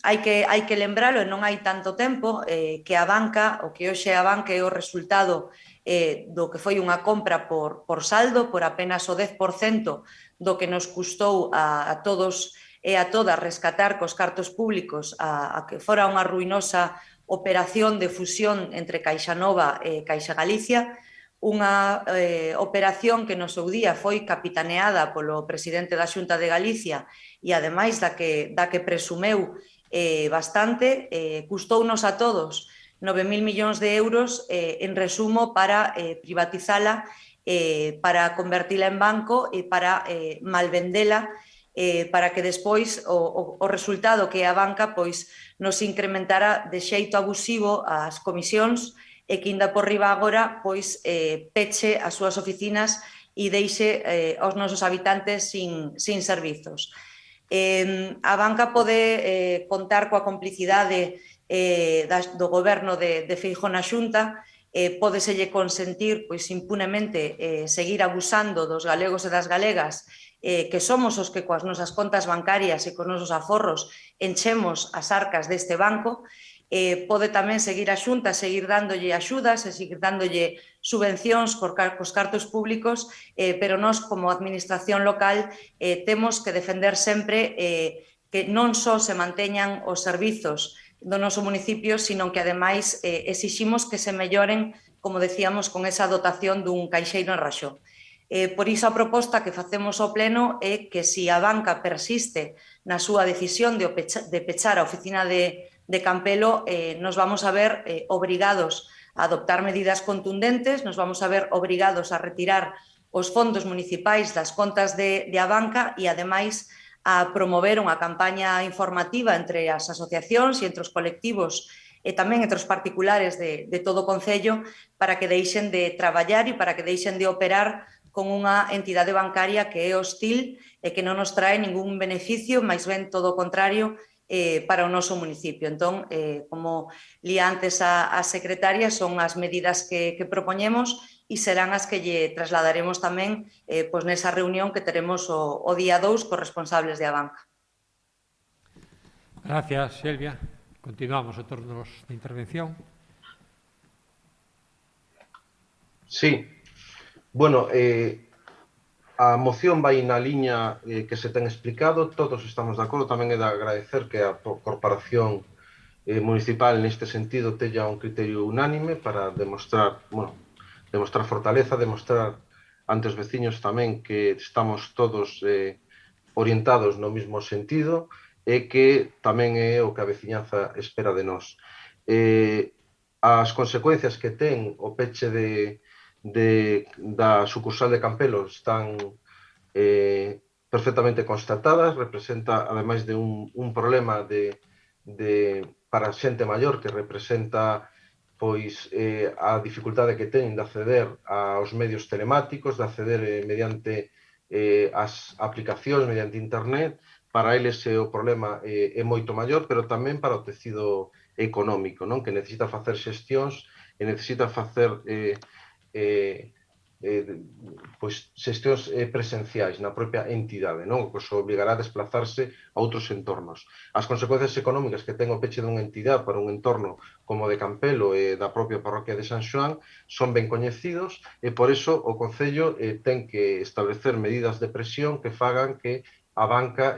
Hai que lembralo, e non hai tanto tempo, que a banca, o que hoxe a banca é o resultado do que foi unha compra por saldo, por apenas o 10% do que nos custou a todos e a todas rescatar cos cartos públicos a que fora unha ruinosa operación de fusión entre Caixa Nova e Caixa Galicia, unha operación que no seu día foi capitaneada polo presidente da Xunta de Galicia e, ademais, da que presumeu bastante, custounos a todos 9.000 millóns de euros, en resumo, para privatizala, para convertila en banco e para malvendela, para que despois o resultado que é a banca pois nos incrementara de xeito abusivo as comisións e que, inda por riba agora, pois peche as súas oficinas e deixe aos nosos habitantes sin servizos. A banca pode contar coa complicidade do goberno de Feijóo na Xunta, pódeselle consentir pois impunemente seguir abusando dos galegos e das galegas, que somos os que coas nosas contas bancarias e cos nosos aforros enchemos as arcas deste banco. Pode tamén seguir a Xunta, seguir dándolle axudas e seguir dándolle subvencións cos cartos públicos, pero nós, como administración local, temos que defender sempre que non só se manteñan os servizos do noso municipio, sino que, ademais, exiximos que se melloren, como decíamos, con esa dotación dun caixeiro en Raxó. Por iso a proposta que facemos ao pleno é que, se a banca persiste na súa decisión de pechar a oficina de Campelo, nos vamos a ver obrigados a adoptar medidas contundentes, nos vamos a ver obrigados a retirar os fondos municipais das contas de a banca e, ademais, a promover unha campaña informativa entre as asociacións e entre os colectivos e tamén entre os particulares de todo o Concello para que deixen de traballar e para que deixen de operar con unha entidade bancaria que é hostil e que non nos trae ningún beneficio, máis ben todo o contrario, para o noso municipio. Entón, como lía antes a secretaria, son as medidas que propoñemos e serán as que lle trasladaremos tamén pois nesa reunión que teremos o día 2 cos responsables de a banca. Gracias, Silvia. Continuamos os turnos de intervención. Sí. Bueno, a moción vai na liña que se ten explicado, todos estamos de acordo, tamén é de agradecer que a Corporación municipal neste sentido teña un criterio unánime para demostrar fortaleza, demostrar ante os veciños tamén que estamos todos orientados no mesmo sentido e que tamén é o que a veciñanza espera de nós. As consecuencias que ten o peche da sucursal de Campelo están perfectamente constatadas, representa, ademais de un problema para a xente maior, que representa pois a dificultade que teñen de acceder aos medios telemáticos, de acceder mediante as aplicacións, mediante internet. Para eles o problema é moito maior, pero tamén para o tecido económico, non? Que necesita facer xestións e necesita facer pois xestións presenciais na propia entidade, non? Que os obligará a desplazarse a outros entornos. As consecuencias económicas que ten o peche dunha entidade para un entorno como o de Campelo e da propia parroquia de San Xoán son ben coñecidos e por iso o Concello ten que establecer medidas de presión que fagan que a banca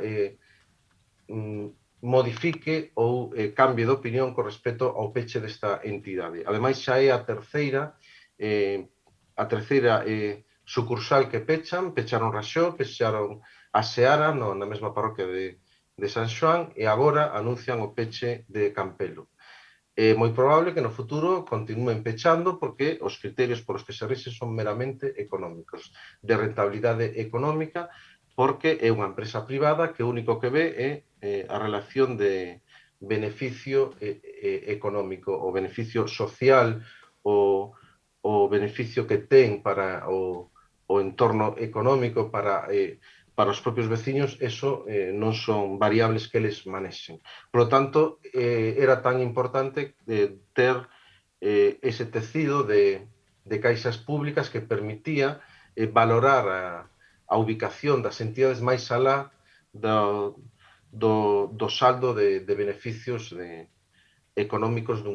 modifique ou cambie de opinión con respecto ao peche desta entidade. Ademais, xa é a terceira sucursal que pecharon Raxó, pecharon a Seara na mesma parroquia de San Xoán e agora anuncian o peche de Campelo. É moi probable que no futuro continúen pechando porque os criterios por os que se rixen son meramente económicos, de rentabilidade económica, porque é unha empresa privada que o único que ve é a relación de beneficio económico, o beneficio social, o beneficio que ten para o entorno económico, para os propios veciños, eso non son variables que eles manexen. Por lo tanto, era tan importante ter ese tecido de caixas públicas que permitía valorar a ubicación das entidades máis alá do saldo de beneficios económicos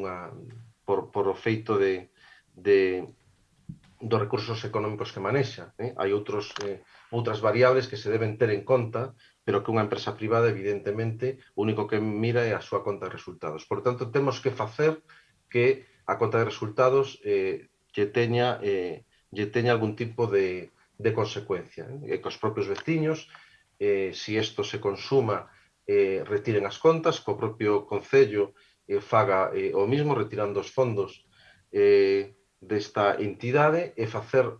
por o feito dos recursos económicos que manexa. Hai outras variables que se deben ter en conta, pero que unha empresa privada, evidentemente, o único que mira é a súa conta de resultados. Por tanto, temos que facer que a conta de resultados lle teña algún tipo de consecuencia. Que os propios veciños, se isto se consuma, retiren as contas, que o propio Concello faga o mismo, retirando os fondos desta entidade e facer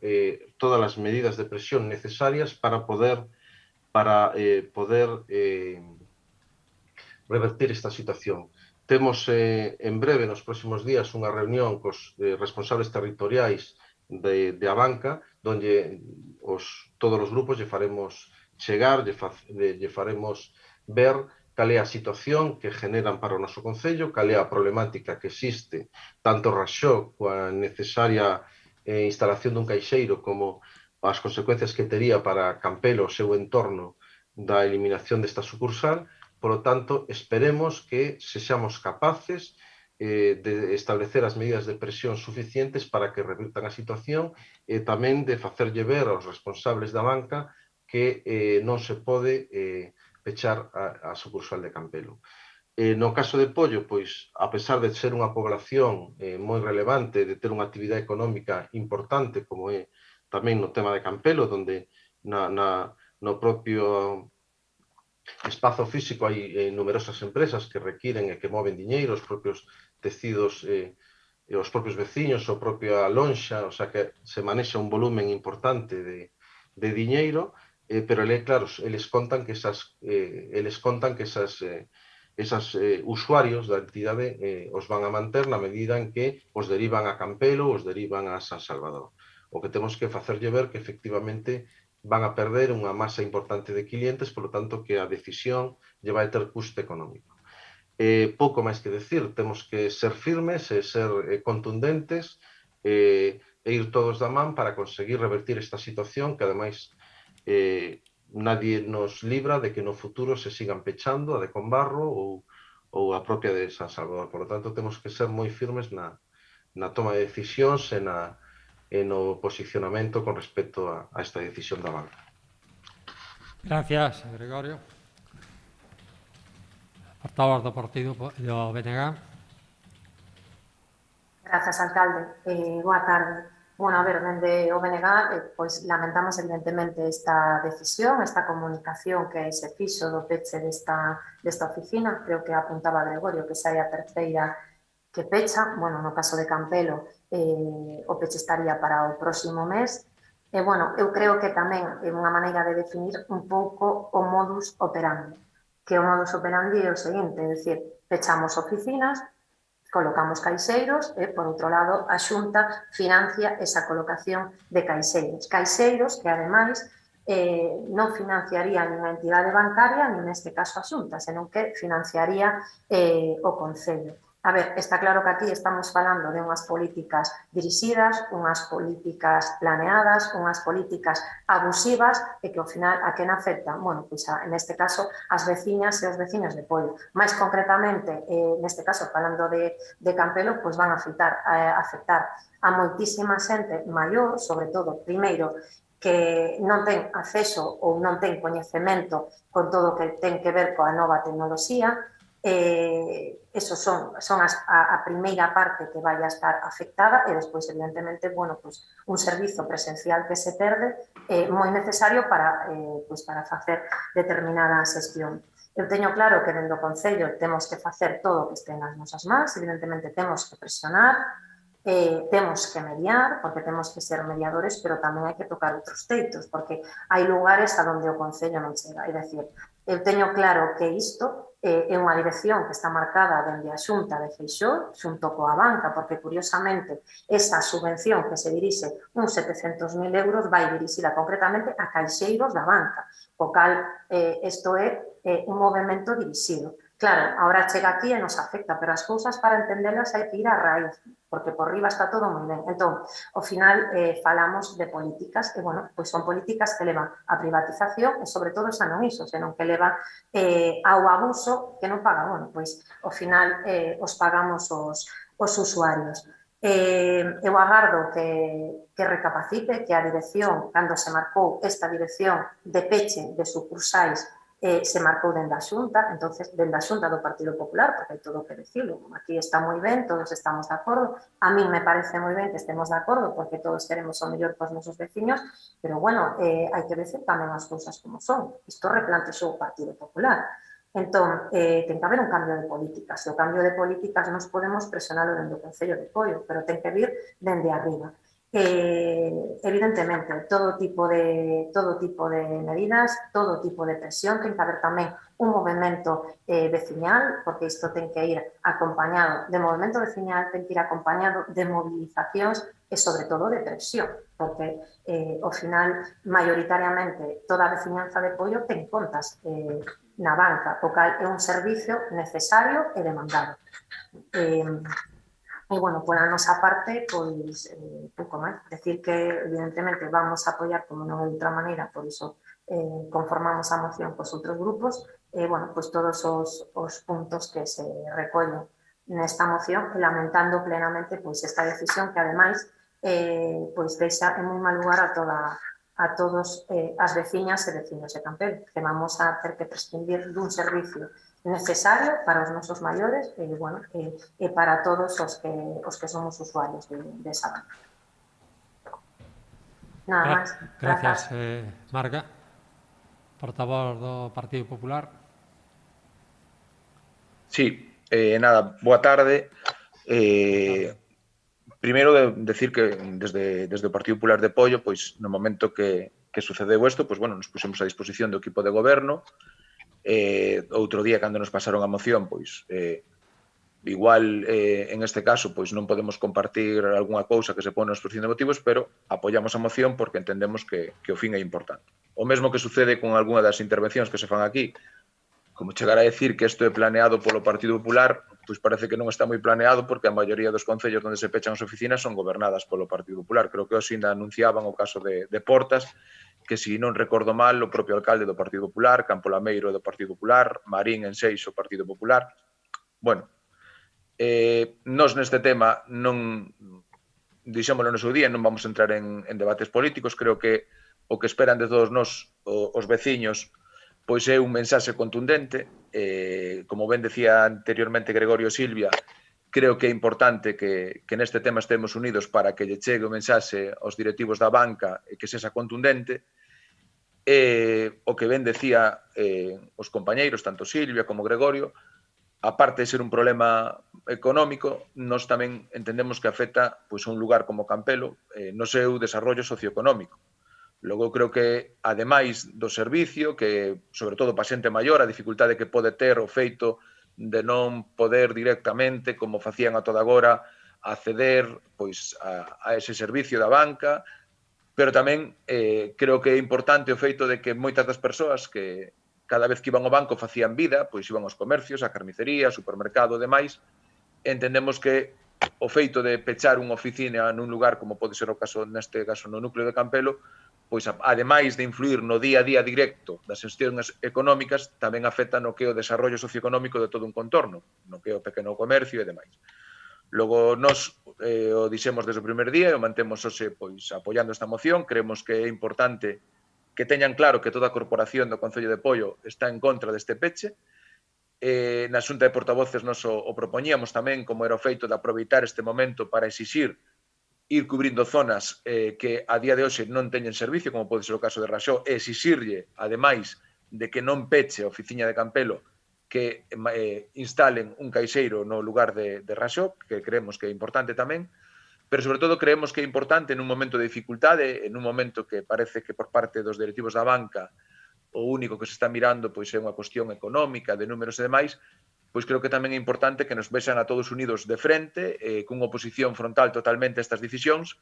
todas as medidas de presión necesarias para poder revertir esta situación. Temos en breve, nos próximos días, unha reunión cos responsables territoriais de Abanca, onde todos os grupos lle faremos chegar, lle faremos ver cal é a situación que generan para o noso Concello, cal é a problemática que existe tanto Raxó coa necesaria instalación dun caixeiro como as consecuencias que tería para Campelo o seu entorno da eliminación desta sucursal. Por lo tanto, esperemos que sexamos capaces de establecer as medidas de presión suficientes para que revirtan a situación e tamén de facerlle ver aos responsables da banca que non se pode pechar a sucursal de Campelo. No caso de Pollo, pois, a pesar de ser unha población moi relevante, de ter unha actividade económica importante, como é tamén no tema de Campelo, onde no propio espazo físico hai numerosas empresas que requiren e que moven diñeiro, os propios tecidos, os propios veciños, a propia lonxa, o sea que se manexa un volumen importante de diñeiro, pero claro, eles contan que esas usuarios da entidade os van a manter na medida en que os derivan a Campelo ou os derivan a San Salvador. O que temos que facerlle ver que efectivamente van a perder unha masa importante de clientes, por lo tanto que a decisión lle vai ter custo económico. Pouco máis que decir, temos que ser firmes e ser contundentes e ir todos da man para conseguir revertir esta situación que ademais nadie nos libra de que no futuro se sigan pechando a de Conbarro ou a propia de San Salvador. Por lo tanto, temos que ser moi firmes na toma de decisións e no posicionamento con respecto a esta decisión da banca. Gracias, Gregorio. Portavoz do Partido do BNG. Grazas, alcalde. Boa tarde. Bueno, a ver, dende o BNG, pois lamentamos evidentemente esta decisión, esta comunicación que se fixo do peche desta oficina. Creo que apuntaba Gregorio que sai a terceira que pecha. Bueno, no caso de Campelo, o peche estaría para o próximo mes. E, bueno, eu creo que tamén é unha maneira de definir un pouco o modus operandi. Que o modus operandi é o seguinte, é dicir, pechamos oficinas, colocamos caixeiros e, por outro lado, a Xunta financia esa colocación de caixeiros. Caixeiros que, ademais, non financiaría nin a entidade bancaria, nin neste caso a Xunta, senón que financiaría o Concello. A ver, está claro que aquí estamos falando de unhas políticas dirixidas, unhas políticas planeadas, unhas políticas abusivas e que ao final a quen afectan? Bueno, pois neste caso as veciñas e os veciños de Poio. Mais concretamente, neste caso falando de Campelo, pois van a afectar a moitísima xente maior, sobre todo, primeiro, que non ten acceso ou non ten coñecemento con todo o que ten que ver coa nova tecnoloxía. Eso son a primeira parte que vai a estar afectada e despois, evidentemente, bueno, pues, un servizo presencial que se perde moi necesario para facer determinada xestión. Eu teño claro que dentro do Concello temos que facer todo o que este nas nosas mans, evidentemente temos que presionar, temos que mediar, porque temos que ser mediadores, pero tamén hai que tocar outros teitos, porque hai lugares a donde o Concello non chega. É dicir, eu teño claro que isto é unha dirección que está marcada dende a Xunta de Feixóo, xunto coa banca, porque, curiosamente, esa subvención que se dirixe uns 700.000 euros vai dirixida concretamente a caixeiros da banca, o cal isto é un movimento dirixido. Claro, agora chega aquí e nos afecta, pero as cousas para entendelas hai que ir á raíz, porque por riba está todo moi ben. Entón, ao final falamos de políticas, e, bueno, pois son políticas que levan a privatización, e sobre todo xa non iso, senón que levan ao abuso que non paga. Bueno, pois ao final os pagamos os usuarios. Eu agardo que recapacite, que a dirección, cando se marcou esta dirección de peche de sucursais, se marcou dende a Xunta, entonces dende a Xunta do Partido Popular, porque hai todo que decirlo, aquí está moi ben, todos estamos de acordo, a min me parece moi ben que estemos de acordo, porque todos queremos o mellor para os nosos veciños, pero, bueno, hai que decir tamén as cousas como son. Isto replantexou o Partido Popular. Entón, ten que haber un cambio de políticas, e o cambio de políticas nos podemos presionalo dentro do Concello de Poio, pero ten que vir dende arriba. Evidentemente, todo tipo de medidas, todo tipo de presión, ten que haber tamén un movimento veciñal, porque isto ten que ir acompañado de movimento veciñal, ten que ir acompañado de movilizacións e, sobre todo, de presión, porque, ao final, maioritariamente, toda a veciñanza de Poio ten contas na banca, o cal é un servicio necesario e demandado. E, bueno, pola nosa parte, pois, pouco máis. Decir que, evidentemente, vamos a apoiar como non de outra maneira, por iso conformamos a moción cos outros grupos, bueno, pois todos os puntos que se recollen nesta moción, lamentando plenamente pois esta decisión que, ademais, pois deixa en moi mal lugar a todos as veciñas e veciños de Campelo, que vamos a ter que prescindir dun servicio necesario para os nosos maiores e, bueno, e para todos os que somos usuarios de esa banca. Nada máis. Gracias, Marga. Portavoz do Partido Popular. Sí, nada, boa tarde. Primeiro, decir que desde o Partido Popular de Poio, pois no momento que sucedeu isto, pois, bueno, nos puxemos a disposición do equipo de goberno. Outro día, cando nos pasaron a moción, pois igual en este caso pois non podemos compartir algunha cousa que se pone na exposición de motivos, pero apoiamos a moción porque entendemos que o fin é importante. O mesmo que sucede con algunha das intervencións que se fan aquí, como chegar a decir que isto é planeado polo Partido Popular, pois parece que non está moi planeado, porque a maioría dos concellos onde se pechan as oficinas son gobernadas polo Partido Popular. Creo que hoxe ainda anunciaban o caso de Portas, que, se non recordo mal, o propio alcalde do Partido Popular, Campo Lameiro do Partido Popular, Marín en Seixo, Partido Popular. Bueno, nós neste tema non dixémolo no seu día, non vamos a entrar en debates políticos. Creo que o que esperan de todos nós os veciños pois é un mensaxe contundente. Como ben decía anteriormente Gregorio Silvia, creo que é importante que neste tema estemos unidos para que lle chegue o mensaxe aos directivos da banca e que sexa contundente. O que ben decía os compañeiros, tanto Silvia como Gregorio, aparte de ser un problema económico, nós tamén entendemos que afecta pois, a un lugar como Campelo no seu desarrollo socioeconómico. Logo, creo que, ademais do servicio, que, sobre todo, para xente maior, a dificultade que pode ter o feito de non poder directamente, como facían a toda agora, acceder pois, a ese servicio da banca, pero tamén creo que é importante o feito de que moitas das persoas que cada vez que iban ao banco facían vida, pois iban aos comercios, a carnicería, ao supermercado e demais, entendemos que o feito de pechar unha oficina nun lugar como pode ser o caso, neste caso, no núcleo de Campelo, pois, ademais de influir no día a día directo das xestións económicas, tamén afecta no que é o desarrollo socioeconómico de todo un contorno, no que é o pequeno comercio e demais. Logo, nós o dixemos desde o primer día e o mantemos hoxe pois, apoiando esta moción. Creemos que é importante que teñan claro que toda a corporación do Concello de Poio está en contra deste peche. Na Xunta de Portavoces nos o propoñíamos tamén, como era o feito de aproveitar este momento para exixir ir cubrindo zonas que a día de hoxe non teñen servicio, como pode ser o caso de Raxó, e exixirlle, ademais de que non peche a oficina de Campelo, que instalen un caixeiro no lugar de Raxó, que creemos que é importante tamén, pero sobre todo creemos que é importante nun momento de dificultade, en un momento que parece que por parte dos directivos da banca o único que se está mirando pois é unha cuestión económica, de números e demais, pois creo que tamén é importante que nos vexan a todos unidos de frente, cunha oposición frontal totalmente a estas decisións,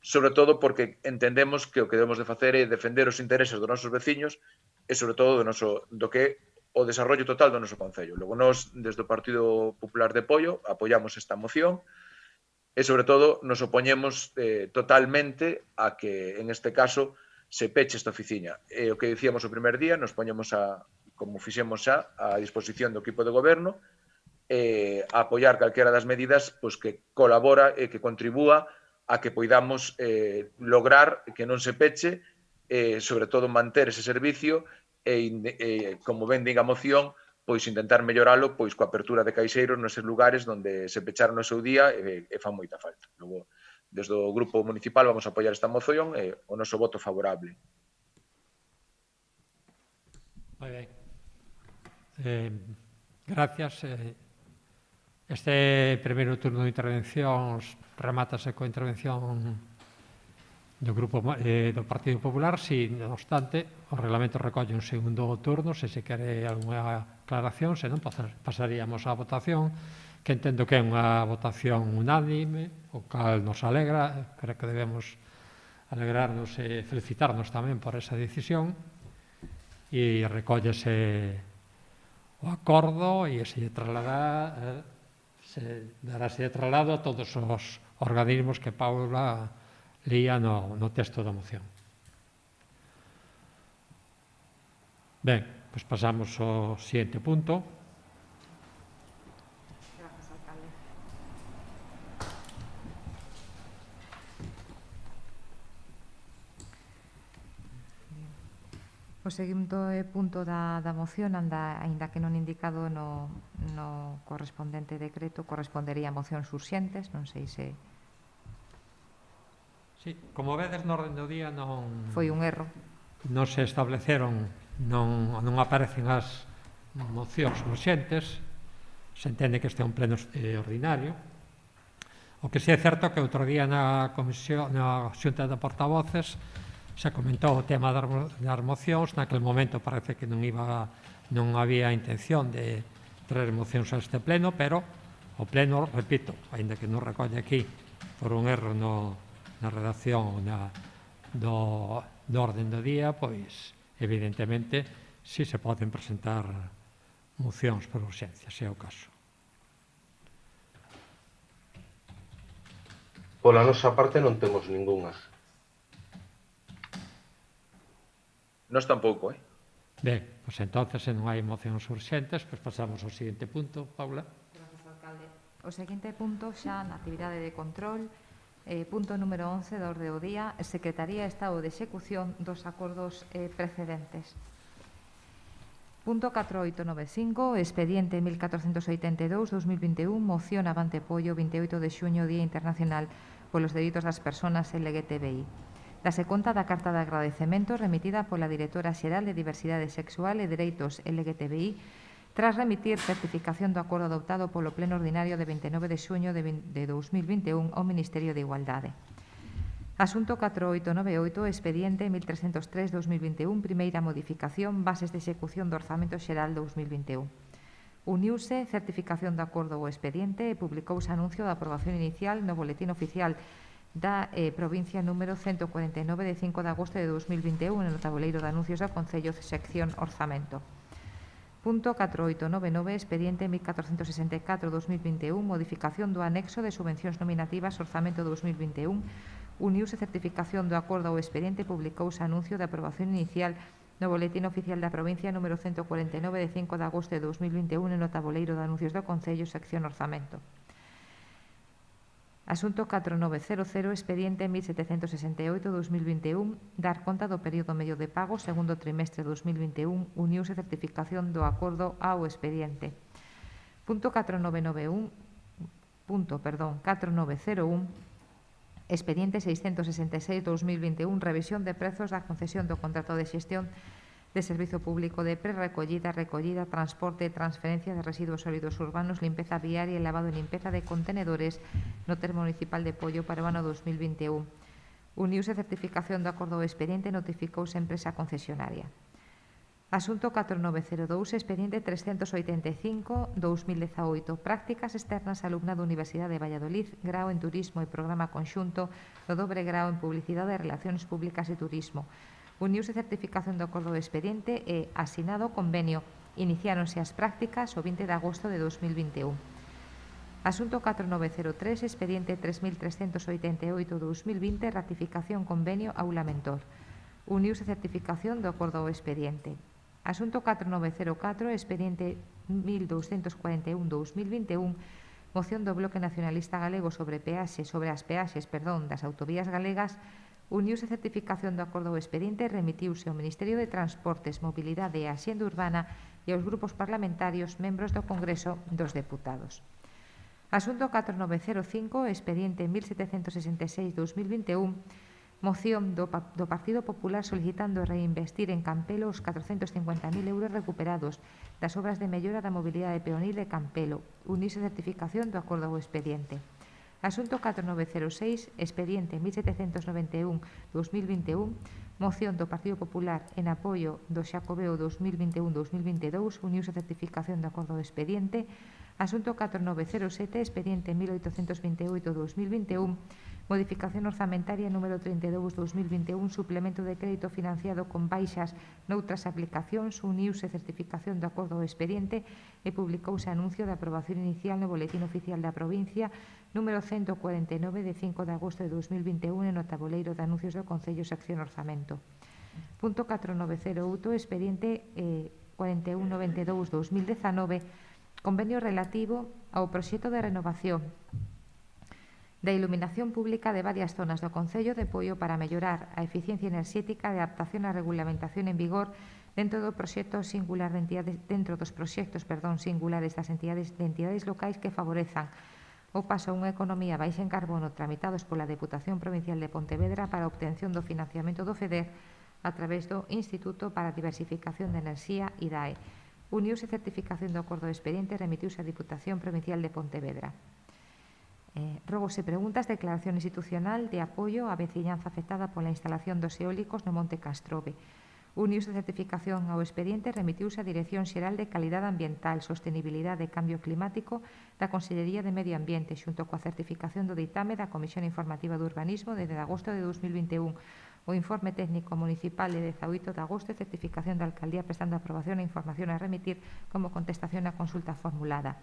sobre todo porque entendemos que o que debemos de facer é defender os intereses dos nosos veciños e sobre todo do que o desarrollo total do noso concello. Logo, nós, desde o Partido Popular de Poio, apoiamos esta moción e, sobre todo, nos opoñemos totalmente a que, en este caso, se peche esta oficina. E o que dicíamos o primer día, nos poñemos como fixemos xa, a disposición do equipo de goberno, a apoiar calquera das medidas pois, que colabora e que contribúa a que poidamos lograr que non se peche, sobre todo manter ese servicio e como ben diga a moción, pois intentar melloralo pois coa apertura de caixeiros neses lugares onde se pecharon no seu día e fan moita falta. Logo, desde o Grupo Municipal vamos a apoiar esta moción e o noso voto favorable. Moi ben. Gracias. Este primeiro turno de intervencións remátase coa intervención do Grupo do Partido Popular. Si, non obstante, o reglamento recolle un segundo turno, se quere algunha aclaración, senón pasaríamos á votación, que entendo que é unha votación unánime, o cal nos alegra. Creo que debemos alegrarnos e felicitarnos tamén por esa decisión, e recóllese o acordo e se darase de traslado a todos os organismos que Paula lía no texto da moción. Ben, pois pasamos ao seguinte punto. Gracias, alcalde. O seguinte punto da moción, aínda que non indicado no correspondente decreto, correspondería a mocións urxentes, non sei se... Sí, como vedes no orden do día non... Foi un erro. Non se estableceron, non aparecen as mocións urxentes, se entende que este é un pleno ordinario. O que si é certo que outro día na Xunta de Portavoces se comentou o tema das mocións. Naquele momento parece que non había intención de traer mocións a este pleno, pero o pleno, repito, ainda que non recolle aquí por un erro na redacción do orden do día, pois evidentemente si se poden presentar mocións por urxencia, se é o caso. Pola nosa parte non temos ningunha. Nós tampouco, Ben, pois entonces, se non hai mocións urxentes, pois pasamos ao seguinte punto, Paula. Gracias, alcalde. O seguinte punto xa na actividade de control, punto número 11 da orde do día, Secretaría de Estado de Execución dos acordos precedentes. Punto 4895, expediente 1482-2021, moción Avante Pollo, 28 de xuño, Día Internacional polos Dereitos das Persoas LGTBI. Dase conta da carta de agradecemento remitida pola Directora Xeral de Diversidade Sexual e Dereitos LGTBI tras remitir certificación do acordo adoptado polo Pleno Ordinario de 29 de xuño de 2021 ao Ministerio de Igualdade. Asunto 4898, expediente 1303-2021, primeira modificación, bases de execución do Orzamento Xeral 2021. Uniuse certificación de acordo ao expediente e publicouse anuncio da aprobación inicial no Boletín Oficial da provincia número 149 de 5 de agosto de 2021 no tabuleiro de anuncios do Concello, sección Orzamento. Punto 4899, expediente 1464-2021, modificación do anexo de subvencións nominativas Orzamento 2021, uniuse certificación do acordo ao expediente e publicouse anuncio de aprobación inicial no Boletín Oficial da Provincia número 149 de 5 de agosto de 2021 no tabuleiro de anuncios do Concello, sección Orzamento. Asunto 4900, expediente 1768-2021, dar conta do período medio de pago segundo trimestre 2021, uniuse certificación do acordo ao expediente. Punto 4901, 4901, expediente 666-2021, revisión de prezos da concesión do contrato de xestión de servizo público de pre-recollida, recollida, transporte e transferencia de residuos sólidos urbanos, limpeza viaria e lavado e limpeza de contenedores no termo municipal de Pollo para o ano 2021. Uniuse certificación do acordo do expediente e notificouse a empresa concesionaria. Asunto 4902, expediente 385-2018, prácticas externas alumnado Universidade de Valladolid, grao en Turismo e programa conxunto do dobre grao en Publicidade e Relacións Públicas e Turismo. Uniuse certificación do acordo do expediente e asinado convenio. Iniciáronse as prácticas o 20 de agosto de 2021. Asunto 4903, expediente 3388-2020, ratificación convenio Aula Mentor. Uniuse certificación do acordo ao expediente. Asunto 4904, expediente 1241-2021, moción do Bloque Nacionalista Galego sobre as peaxes das autovías galegas, uniuse certificación do acordo ao expediente e remitiuse ao Ministerio de Transportes, Mobilidade e Axenda Urbana e aos grupos parlamentarios membros do Congreso dos Deputados. Asunto 4905, expediente 1766-2021, moción do Partido Popular solicitando reinvestir en Campelo os 450.000 euros recuperados das obras de mellora da mobilidade peonil de Campelo. Uniuse certificación do acordo ao expediente. Asunto 4906, expediente 1791-2021, moción do Partido Popular en apoio do Xacobeo 2021-2022, uniuse certificación do acordo ao expediente. Asunto 4907, expediente 1828-2021, modificación orzamentaria número 32-2021, suplemento de crédito financiado con baixas noutras aplicacións, uniuse certificación do acordo ao expediente e publicouse anuncio de aprobación inicial no Boletín Oficial da Provincia número 149 de 5 de agosto de 2021 no tabuleiro de anuncios do Concello, sección Orzamento. Punto 4908, expediente 4192-2019, convenio relativo ao proxecto de renovación da iluminación pública de varias zonas do Concello de Pollo para mellorar a eficiencia enerxética de adaptación á regulamentación en vigor dentro do proxecto singular de entidades, dos proxectos singulares das entidades locais que favorezan o paso a unha economía baixa en carbono tramitados pola Deputación Provincial de Pontevedra para a obtención do financiamento do FEDER a través do Instituto para a Diversificación de Enerxía IDAE. Uniuse certificación do acordo de expediente e remitiuse a Diputación Provincial de Pontevedra. Rogose preguntas, declaración institucional de apoio á veciñanza afectada pola instalación dos eólicos no Monte Castrove. Uniuse certificación ao expediente e remitiuse a Dirección Xeral de Calidade Ambiental, Sostenibilidade e Cambio Climático da Consellería de Medio Ambiente xunto coa certificación do ditame da Comisión Informativa de Urbanismo desde agosto de 2021. O informe técnico municipal de 18 de agosto e certificación da Alcaldía prestando aprobación e información a remitir como contestación á consulta formulada.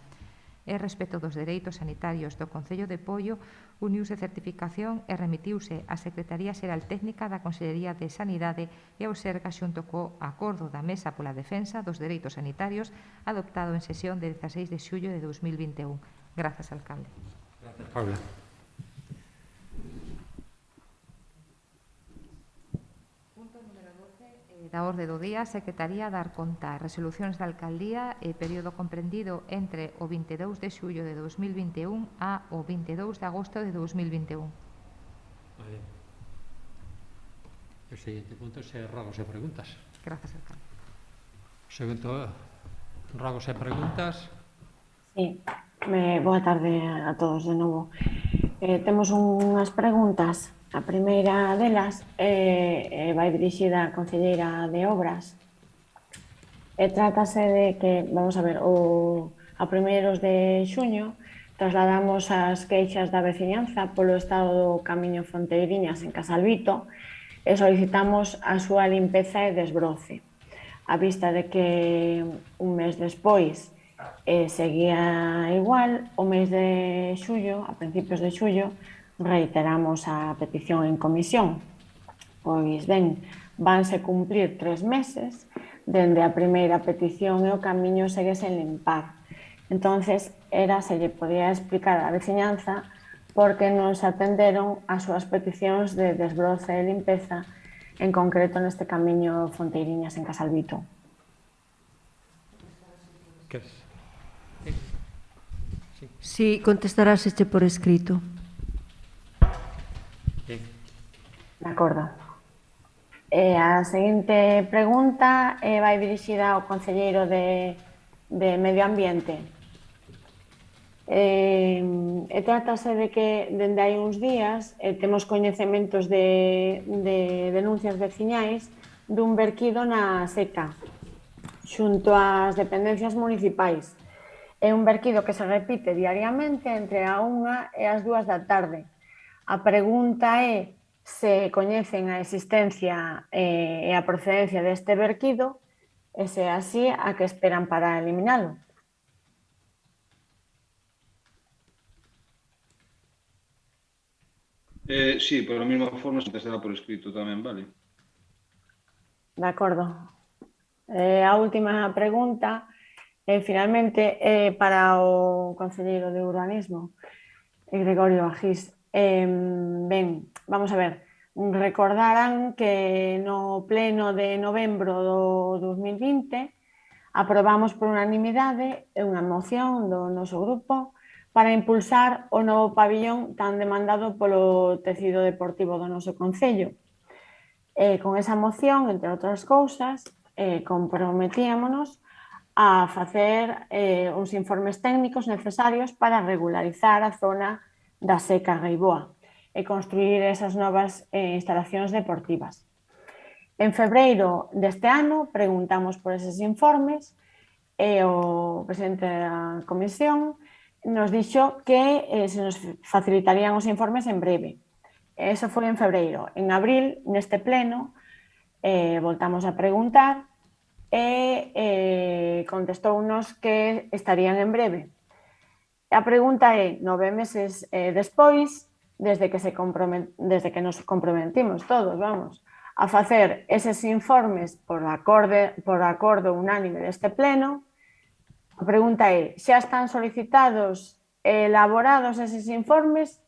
E respecto dos dereitos sanitarios do Concello de Pollo, uniuse certificación e remitiuse á Secretaría Xeral Técnica da Consellería de Sanidade e ao Serga xunto co acordo da Mesa pola Defensa dos Dereitos Sanitarios adoptado en sesión de 16 de xullo de 2021. Grazas, alcalde. Gracias, Paula. Da orde do día, a Secretaría dar conta resolucións da Alcaldía e período comprendido entre o 22 de xullo de 2021 a o 22 de agosto de 2021. O seguinte punto é rogos e preguntas. Grazas, alcalde. O segundo, rogos e preguntas. Sí, boa tarde a todos de novo. Temos unhas preguntas. A primeira delas vai dirixida á Conselleira de Obras. Trátase de que, vamos a ver, a primeiros de xuño trasladamos as queixas da veciñanza polo estado do Camiño Fonteiriñas en Casalbito e solicitamos a súa limpeza e desbroce. A vista de que un mes despois seguía igual, o mes de xullo, a principios de xullo, reiteramos a petición en comisión. Pois ben, vanse cumplir 3 meses dende a primeira petición e o camiño segue sen limpar. Entonces, se lle podía explicar á veciñanza por que non se atenderon as súas peticións de desbroce e limpeza, en concreto neste camiño Fonteiriñas en Casalbito. Sí, contestaráseche por escrito. Bien. De acordo. A seguinte pregunta vai dirixida ao Conselleiro de Medio Ambiente. Trátase de que, dende hai uns días, temos coñecementos de denuncias veciñais dun verquido na seca, xunto ás dependencias municipais. É un verquido que se repite diariamente entre a 1 e as 2 da tarde. A pregunta é se coñecen a existencia e a procedencia deste verquido e se así a que esperan para eliminalo. Sí, por a mesma forma se contestará por escrito tamén, vale? De acordo. A última pregunta, finalmente, para o Conselleiro de Urbanismo, Gregorio Agís. Ben, vamos a ver, recordarán que no pleno de novembro do 2020 aprobamos por unanimidade unha moción do noso grupo para impulsar o novo pabillón tan demandado polo tecido deportivo do noso concello. Con esa moción, entre outras cousas, comprometíamonos a facer uns informes técnicos necesarios para regularizar a zona da Seca Reiboa e construir esas novas instalacións deportivas. En febreiro deste ano preguntamos por eses informes e o presidente da comisión nos dixo que se nos facilitarían os informes en breve. Eso foi en febreiro. En abril, neste pleno, voltamos a preguntar e contestounos que estarían en breve. A pregunta é, 9 meses despois, desde que nos comprometimos todos, a facer eses informes por acordo unánime deste pleno, a pregunta é, xa están solicitados e elaborados eses informes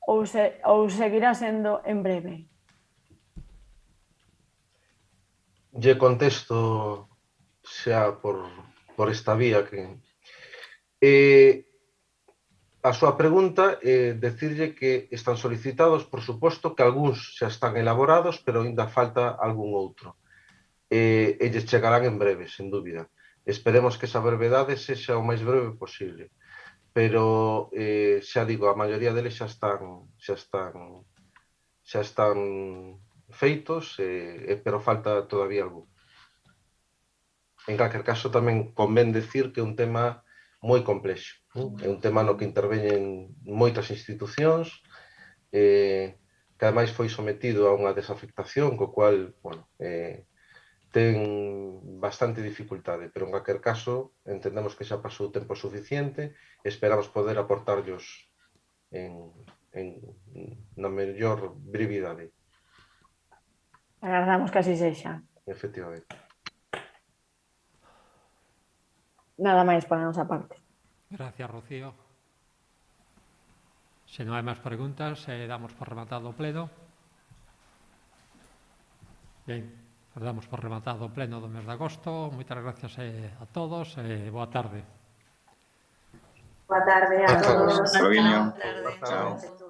ou seguirá sendo en breve? Lle contesto xa por esta vía que... A súa pregunta é decirlle que están solicitados, por suposto, que algúns xa están elaborados, pero ainda falta algún outro. E lles chegarán en breve, sen dúbida. Esperemos que esa brevedade sexa o máis breve posible. Pero, xa digo, a maioría deles xa están feitos, pero falta todavía algún. En calquer caso, tamén convén decir que é un tema moi complexo. É un tema no que interveñen moitas institucións, que ademais foi sometido a unha desafectación, co cual, ten bastante dificultade, pero en calquer caso entendemos que xa pasou tempo suficiente e esperamos poder aportarllos na mellor brevidade. Agardamos que así sexa. Efectivamente. Nada máis por a nosa parte. Gracias, Rocío. Se non hai máis preguntas, damos por rematado o pleno. Ben, damos por rematado o pleno do mes de agosto. Moitas gracias a todos e boa tarde. Boa tarde a todos. Boa tarde. Chao.